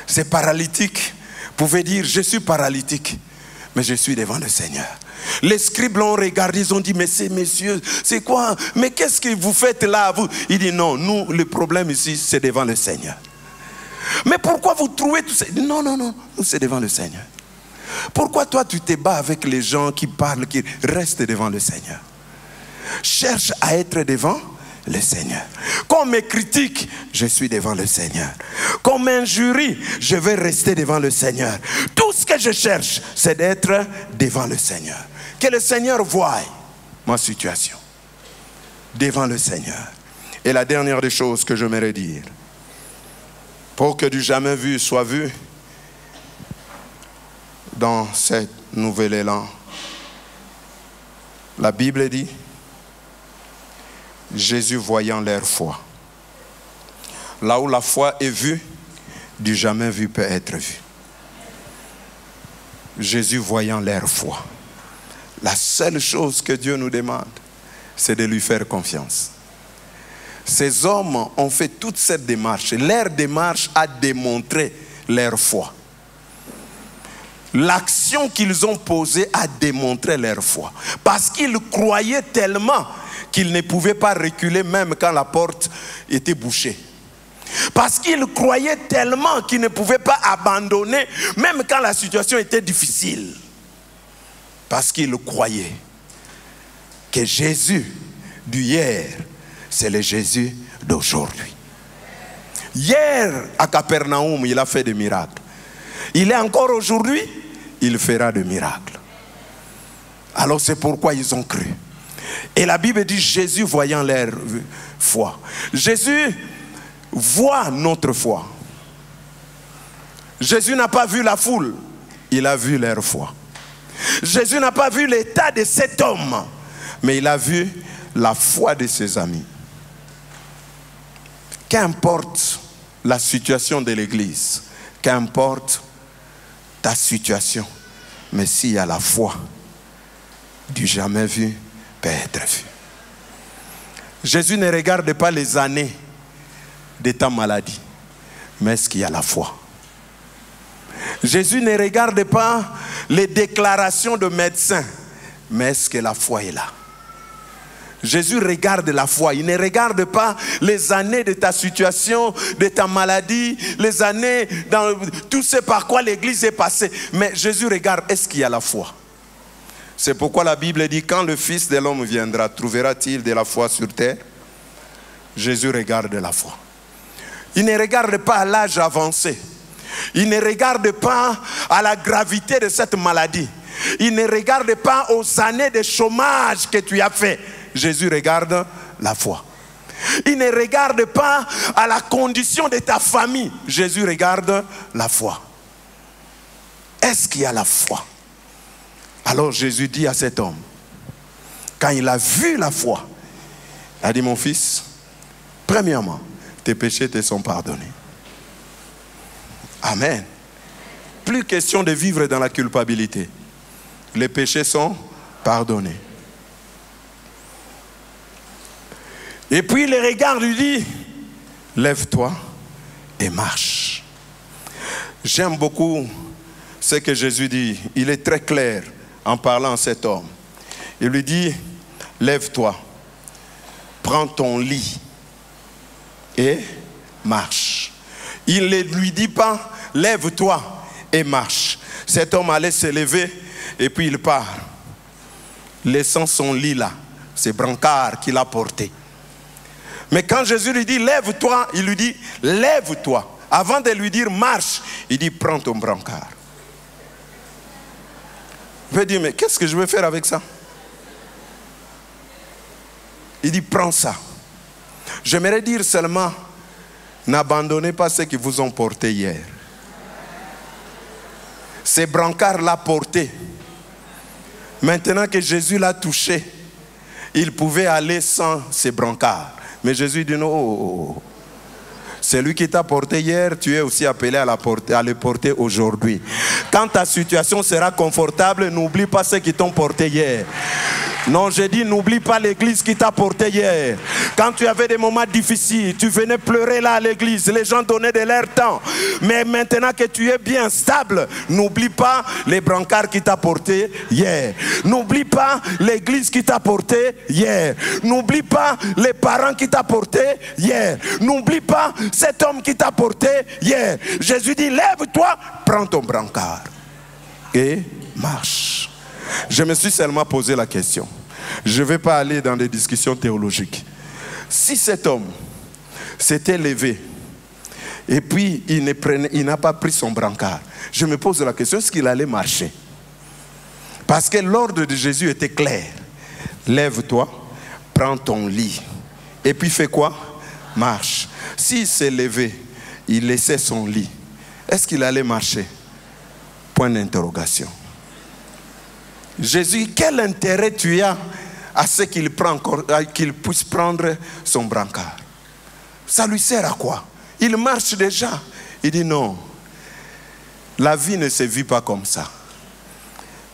Ces paralytiques pouvaient dire, je suis paralytique, mais je suis devant le Seigneur. Les scribes l'ont regardé, ils ont dit, mais ces messieurs, c'est quoi? Mais qu'est-ce que vous faites là vous? Il dit, non, nous, le problème ici, c'est devant le Seigneur. Mais pourquoi vous trouvez tout ça? Il dit, non, non, non, nous, c'est devant le Seigneur. Pourquoi toi, tu te bats avec les gens qui parlent, qui restent devant le Seigneur? Cherche à être devant le Seigneur. Qu'on me critique, je suis devant le Seigneur. Qu'on m'injurie, je vais rester devant le Seigneur. Tout ce que je cherche, c'est d'être devant le Seigneur. Que le Seigneur voie ma situation devant le Seigneur. Et la dernière des choses que j'aimerais dire, pour que du jamais vu soit vu dans cet nouvel élan, la Bible dit, Jésus voyant leur foi. Là où la foi est vue, du jamais vu peut être vu. Jésus voyant leur foi. La seule chose que Dieu nous demande, c'est de lui faire confiance. Ces hommes ont fait toute cette démarche. Leur démarche a démontré leur foi. l'action qu'ils ont posée a démontré leur foi. Parce qu'ils croyaient tellement qu'ils ne pouvaient pas reculer même quand la porte était bouchée. Parce qu'ils croyaient tellement qu'ils ne pouvaient pas abandonner même quand la situation était difficile. Parce qu'ils croyaient que Jésus d'hier, c'est le Jésus d'aujourd'hui. Hier, à Capernaum, il a fait des miracles. Il est encore aujourd'hui, il fera des miracles. Alors c'est pourquoi ils ont cru. Et la Bible dit, Jésus voyant leur foi. Jésus voit notre foi. Jésus n'a pas vu la foule, il a vu leur foi. Jésus n'a pas vu l'état de cet homme, mais il a vu la foi de ses amis. Qu'importe la situation de l'église, qu'importe ta situation, mais s'il y a la foi, du jamais vu peut être vu. Jésus ne regarde pas les années de ta maladie, mais est-ce qu'il y a la foi? Jésus ne regarde pas les déclarations de médecins, mais est-ce que la foi est là? Jésus regarde la foi. Il ne regarde pas les années de ta situation, de ta maladie, les années dans tout ce par quoi l'église est passée. Mais Jésus regarde, est-ce qu'il y a la foi? C'est pourquoi la Bible dit, quand le Fils de l'homme viendra, trouvera-t-il de la foi sur terre? Jésus regarde la foi. Il ne regarde pas à l'âge avancé. Il ne regarde pas à la gravité de cette maladie. Il ne regarde pas aux années de chômage que tu as fait. Jésus regarde la foi. Il ne regarde pas à la condition de ta famille. Jésus regarde la foi. Est-ce qu'il y a la foi? Alors Jésus dit à cet homme, quand il a vu la foi, il a dit, mon fils, premièrement, tes péchés te sont pardonnés. Amen. Plus question de vivre dans la culpabilité. Les péchés sont pardonnés. Et puis il le regarde, lui dit, lève-toi et marche. J'aime beaucoup ce que Jésus dit. Il est très clair en parlant à cet homme. Il lui dit, lève-toi, prends ton lit et marche. Il ne lui dit pas, lève-toi et marche. Cet homme allait se lever et puis il part, laissant son lit là, ses brancards qu'il a portés. Mais quand Jésus lui dit, lève-toi, il lui dit, lève-toi. Avant de lui dire, marche, il dit, prends ton brancard. Je vais dire, mais qu'est-ce que je vais faire avec ça? Il dit, prends ça. J'aimerais dire seulement, n'abandonnez pas ceux qui vous ont porté hier. Ces brancards l'ont porté. Maintenant que Jésus l'a touché, il pouvait aller sans ces brancards. Mais Jésus dit non, c'est lui qui t'a porté hier, tu es aussi appelé à le porter aujourd'hui. Quand ta situation sera confortable, n'oublie pas ceux qui t'ont porté hier. Non, j'ai dit, n'oublie pas l'église qui t'a porté hier. Quand tu avais des moments difficiles, tu venais pleurer là à l'église, les gens donnaient de leur temps. Mais maintenant que tu es bien stable, n'oublie pas les brancards qui t'a porté hier. N'oublie pas l'église qui t'a porté hier. N'oublie pas les parents qui t'a porté hier. N'oublie pas cet homme qui t'a porté hier. Jésus dit, lève-toi, prends ton brancard et marche. Je me suis seulement posé la question. Je ne vais pas aller dans des discussions théologiques. Si cet homme s'était levé et puis il n'a pas pris son brancard, je me pose la question, est-ce qu'il allait marcher? Parce que l'ordre de Jésus était clair. Lève-toi, prends ton lit. Et puis fais quoi? Marche. S'il s'est levé, il laissait son lit, est-ce qu'il allait marcher? Point d'interrogation. Jésus, quel intérêt tu as à ce qu'il puisse prendre son brancard? Ça lui sert à quoi? Il marche déjà. Il dit non, la vie ne se vit pas comme ça.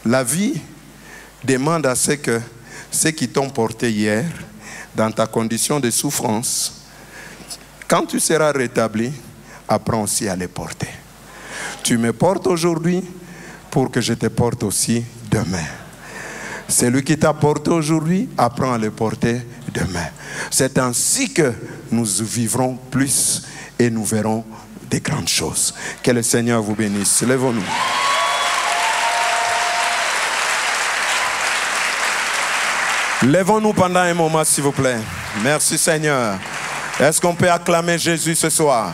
La vie demande à ce que ceux qui t'ont porté hier, dans ta condition de souffrance, quand tu seras rétabli, apprends aussi à les porter. Tu me portes aujourd'hui, pour que je te porte aussi demain. Celui qui t'a porté aujourd'hui, apprend à le porter demain. C'est ainsi que nous vivrons plus et nous verrons des grandes choses. Que le Seigneur vous bénisse. Lèvons-nous. Lèvons-nous pendant un moment, s'il vous plaît. Merci, Seigneur. Est-ce qu'on peut acclamer Jésus ce soir?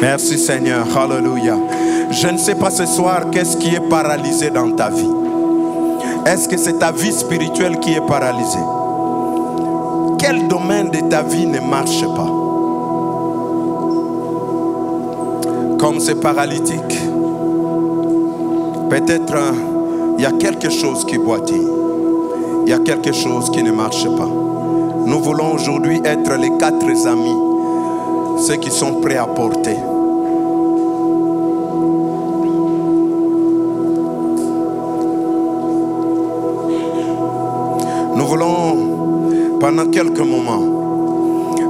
Merci, Seigneur. Alléluia. Je ne sais pas ce soir qu'est-ce qui est paralysé dans ta vie. Est-ce que c'est ta vie spirituelle qui est paralysée? Quel domaine de ta vie ne marche pas? Comme c'est paralytique, peut-être il y a quelque chose qui boitille. Il y a quelque chose qui ne marche pas. Nous voulons aujourd'hui être les 4 amis, ceux qui sont prêts à porter. Nous voulons, pendant quelques moments,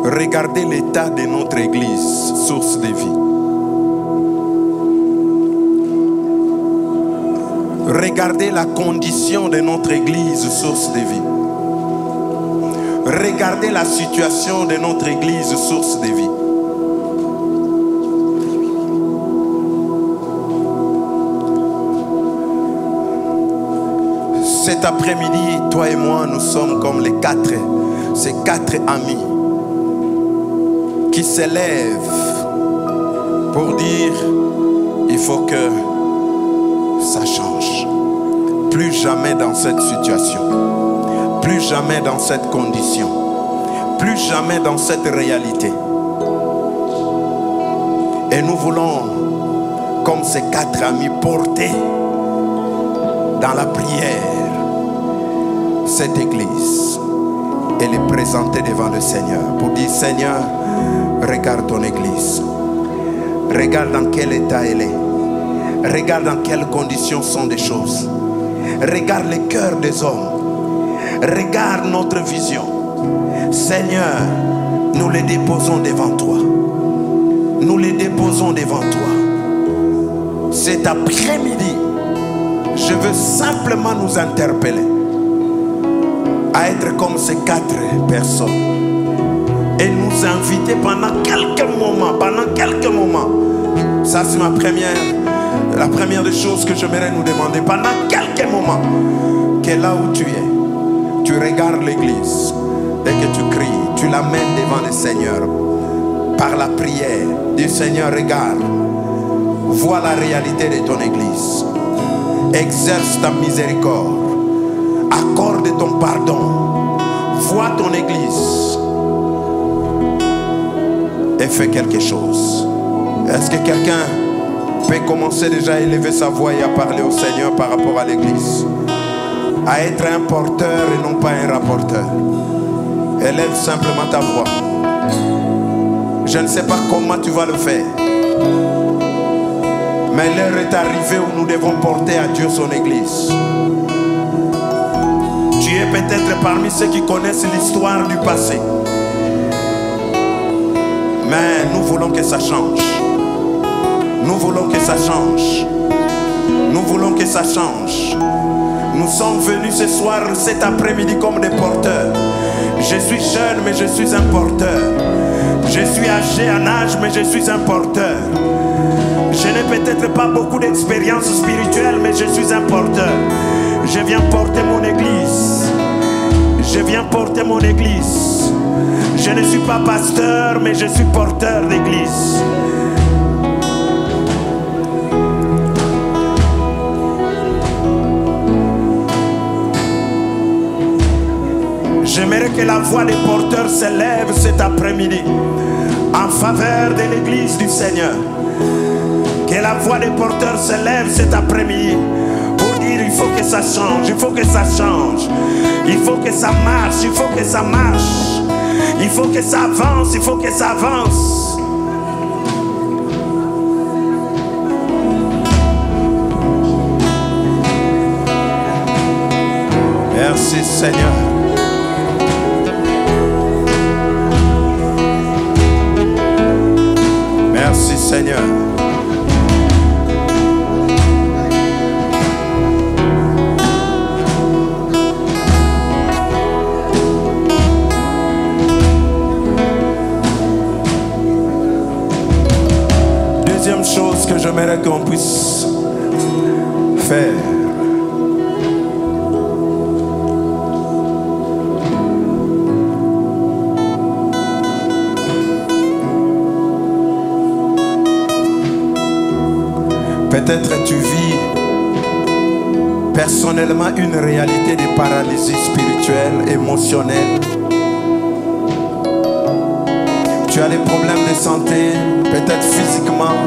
regarder l'état de notre église, source de vie. Regardez la condition de notre église, source de vie. Regardez la situation de notre église, source de vie. Cet après-midi, toi et moi, nous sommes comme ces 4 amis qui s'élèvent pour dire, il faut que ça change. Plus jamais dans cette situation, plus jamais dans cette condition, plus jamais dans cette réalité. Et nous voulons, comme ces 4 amis, porter dans la prière cette église et les présenter devant le Seigneur pour dire, Seigneur, regarde ton église, regarde dans quel état elle est, regarde dans quelles conditions sont les choses, regarde les cœurs des hommes, regarde notre vision. Seigneur, nous les déposons devant toi, nous les déposons devant toi. Cet après-midi, je veux simplement nous interpeller à être comme ces 4 personnes et nous inviter pendant quelques moments. Ça c'est la première des choses que j'aimerais nous demander. Pendant quelques moments, que là où tu es, tu regardes l'église et que tu cries, tu l'amènes devant le Seigneur par la prière. Dis, Seigneur, regarde, vois la réalité de ton église, exerce ta miséricorde, accorde ton pardon, vois ton église et fais quelque chose. Est-ce que quelqu'un peut commencer déjà à élever sa voix et à parler au Seigneur par rapport à l'église, à être un porteur et non pas un rapporteur? Élève simplement ta voix. Je ne sais pas comment tu vas le faire, mais l'heure est arrivée où nous devons porter à Dieu son église. Tu es peut-être parmi ceux qui connaissent l'histoire du passé, mais nous voulons que ça change. Nous voulons que ça change. Nous voulons que ça change. Nous sommes venus ce soir, cet après-midi, comme des porteurs. Je suis jeune, mais je suis un porteur. Je suis âgé en âge, mais je suis un porteur. Je n'ai peut-être pas beaucoup d'expérience spirituelle, mais je suis un porteur. Je viens porter mon église. Je viens porter mon église. Je ne suis pas pasteur, mais je suis porteur d'église. J'aimerais que la voix des porteurs s'élève cet après-midi en faveur de l'église du Seigneur. Que la voix des porteurs s'élève cet après-midi pour dire, il faut que ça change, il faut que ça change, il faut que ça marche, il faut que ça marche, il faut que ça avance, il faut que ça avance. Merci Seigneur. Seigneur. Deuxième chose que j'aimerais qu'on puisse faire. Peut-être tu vis personnellement une réalité de paralysie spirituelle, émotionnelle. Tu as des problèmes de santé, peut-être physiquement.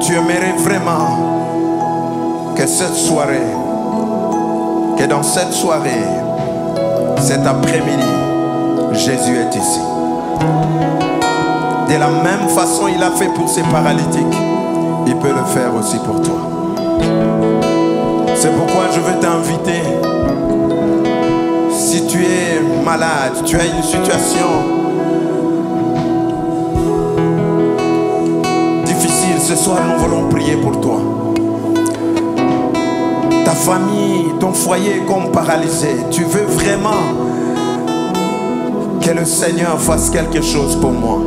Tu aimerais vraiment que cette soirée, que dans cette soirée, cet après-midi, Jésus est ici. De la même façon il a fait pour ces paralytiques, il peut le faire aussi pour toi. C'est pourquoi je veux t'inviter. Si tu es malade, tu as une situation difficile, ce soir nous voulons prier pour toi. Ta famille, ton foyer est comme paralysé. Tu veux vraiment que le Seigneur fasse quelque chose pour moi.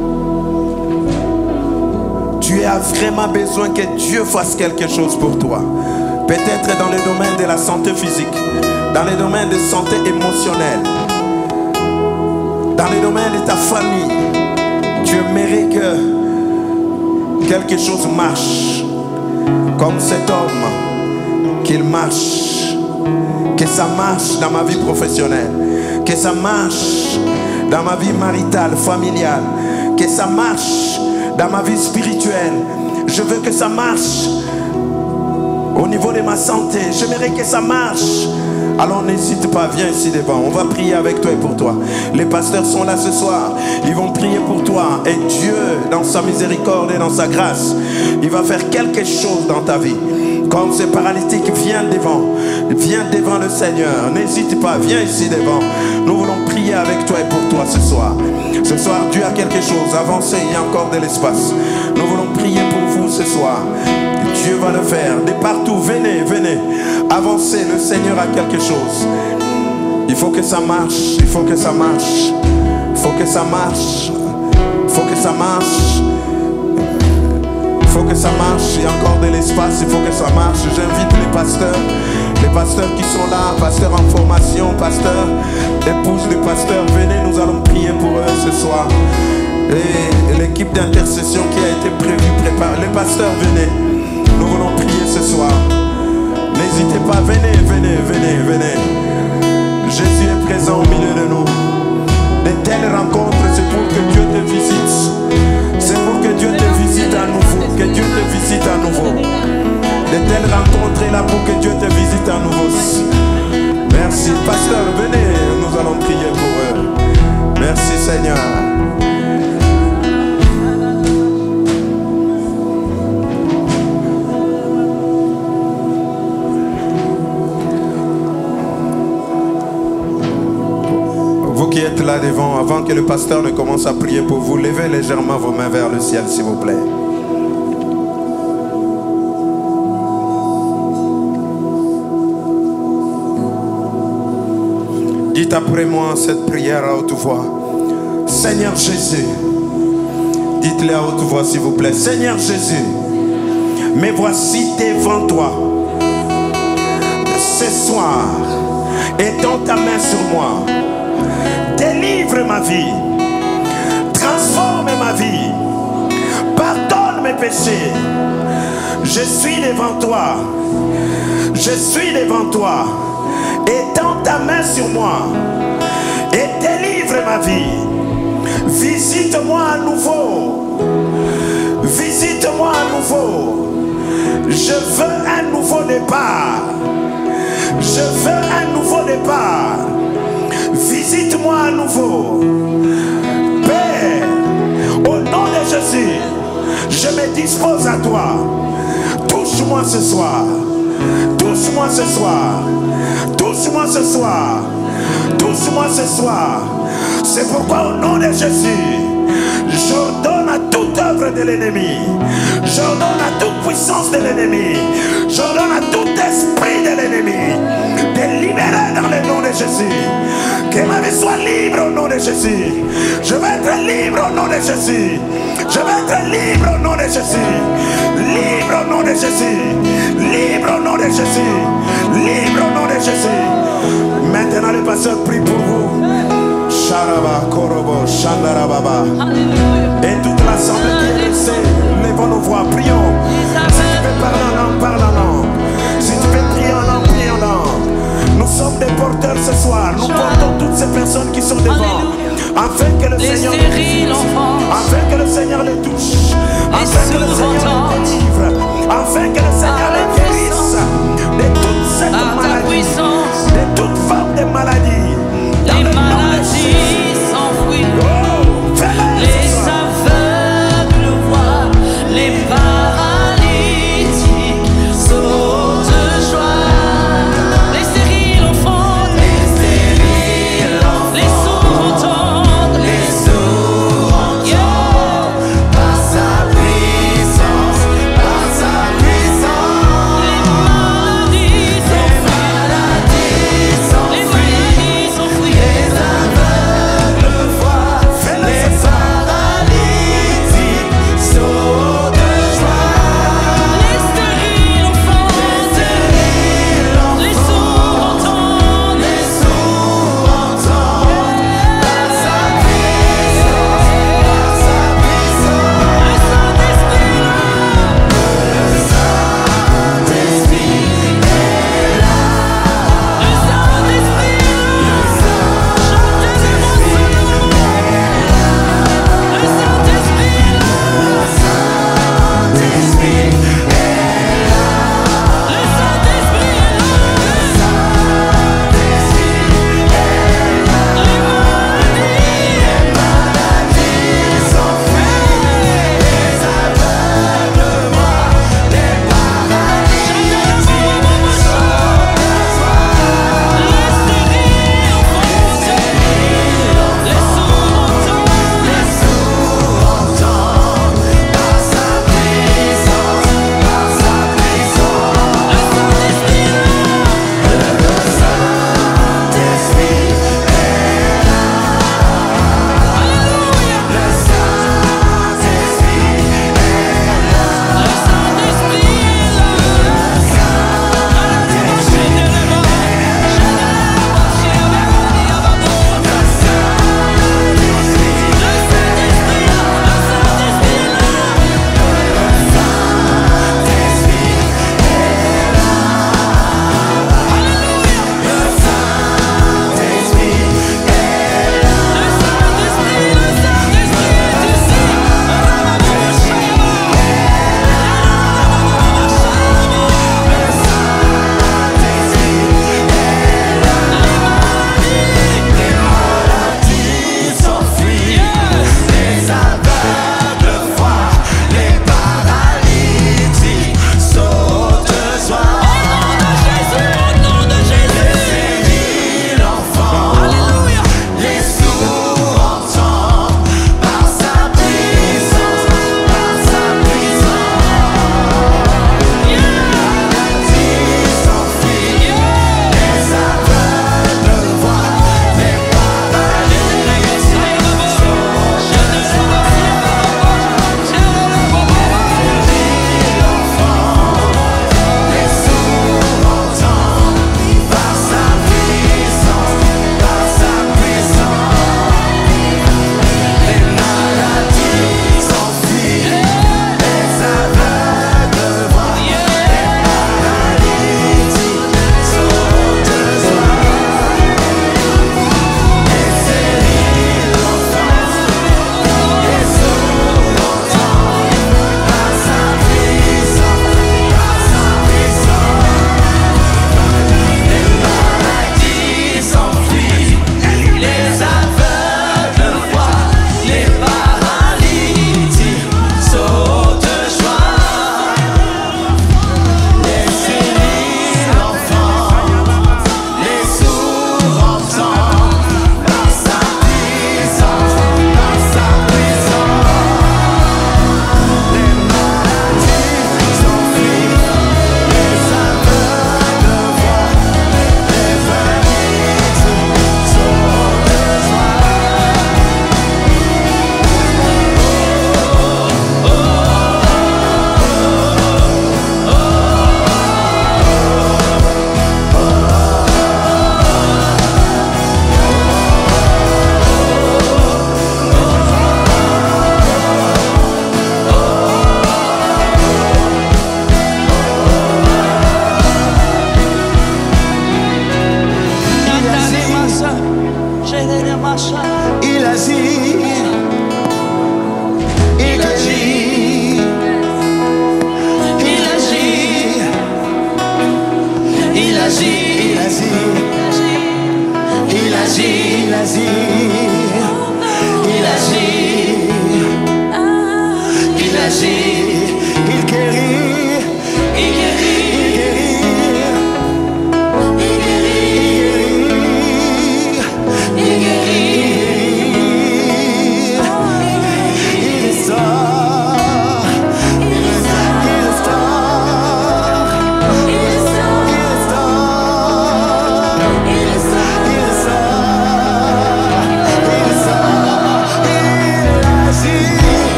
Tu as vraiment besoin que Dieu fasse quelque chose pour toi. Peut-être dans le domaine de la santé physique, dans le domaine de santé émotionnelle, dans le domaine de ta famille. Tu aimerais que quelque chose marche comme cet homme, qu'il marche, que ça marche dans ma vie professionnelle, que ça marche dans ma vie maritale, familiale, que ça marche dans ma vie spirituelle. Je veux que ça marche au niveau de ma santé. J'aimerais que ça marche. Alors n'hésite pas, viens ici devant. On va prier avec toi et pour toi. Les pasteurs sont là ce soir. Ils vont prier pour toi. Et Dieu, dans sa miséricorde et dans sa grâce, il va faire quelque chose dans ta vie. Comme ces paralytiques, viens devant. Viens devant le Seigneur. N'hésite pas, viens ici devant. Nous voulons prier avec toi et pour toi ce soir. Ce soir, Dieu a quelque chose. Avancez, il y a encore de l'espace. Nous voulons prier pour vous ce soir. Dieu va le faire. De partout, venez, venez. Avancez, le Seigneur a quelque chose. Il faut que ça marche. Il faut que ça marche. Il faut que ça marche. Il faut que ça marche. Il faut que ça marche. Il y a encore de l'espace. Il faut que ça marche. J'invite les pasteurs qui sont là, pasteurs en formation, pasteurs, épouses de pasteurs, venez, nous allons prier pour eux ce soir. Et l'équipe d'intercession qui a été prévue, prépare. Les pasteurs, venez. Nous voulons prier ce soir. N'hésitez pas, venez, venez, venez, venez. Jésus est présent au milieu de nous. De telles rencontres, c'est pour que Dieu te visite. C'est pour que Dieu te visite à nouveau. Que Dieu te visite à nouveau. De telles rencontres est là pour que Dieu te visite à nouveau. Merci. Pasteur, venez, nous allons prier pour eux. Merci Seigneur. Vous qui êtes là devant, avant que le pasteur ne commence à prier pour vous, levez légèrement vos mains vers le ciel, s'il vous plaît. Dites après moi cette prière à haute voix. Seigneur Jésus, dites-le à haute voix s'il vous plaît. Seigneur Jésus, me voici devant toi. Ce soir, étends ta main sur moi. Délivre ma vie. Transforme ma vie. Pardonne mes péchés. Je suis devant toi. Je suis devant toi. Étends ta main sur moi et délivre ma vie. Visite-moi à nouveau. Visite-moi à nouveau. Je veux un nouveau départ. Je veux un nouveau départ. Visite-moi à nouveau. Père, au nom de Jésus, je me dispose à toi. Touche-moi ce soir. Touche-moi ce soir. Touche-moi ce soir. Touche-moi ce soir. C'est pourquoi au nom de Jésus, j'ordonne à toute œuvre de l'ennemi. J'ordonne à toute puissance de l'ennemi. J'ordonne à tout esprit de l'ennemi de libérer dans le nom de Jésus. Que ma vie soit libre au nom de Jésus. Je vais être libre au nom de Jésus. Je vais être libre au nom de Jésus. Libre au nom de Jésus. Libre au nom de Jésus. Libre au nom de Jésus. Maintenant le pasteur prie pour vous. Sharaba, Korobo, Shandarababa. Et toute l'assemblée qui est restée, levons nos voix, prions. Si tu peux parler en langue, parle en langue. Si tu peux prier en langue, prie en langue. Nous sommes des porteurs ce soir. Nous portons toutes ces personnes qui sont devant. Afin que le Seigneur les délivre. Afin que le Seigneur les touche. Afin que le Seigneur les délivre. Afin que le Seigneur les guérisse de toute cette maladie. De toute forme de maladie. Dans le nom de Jésus.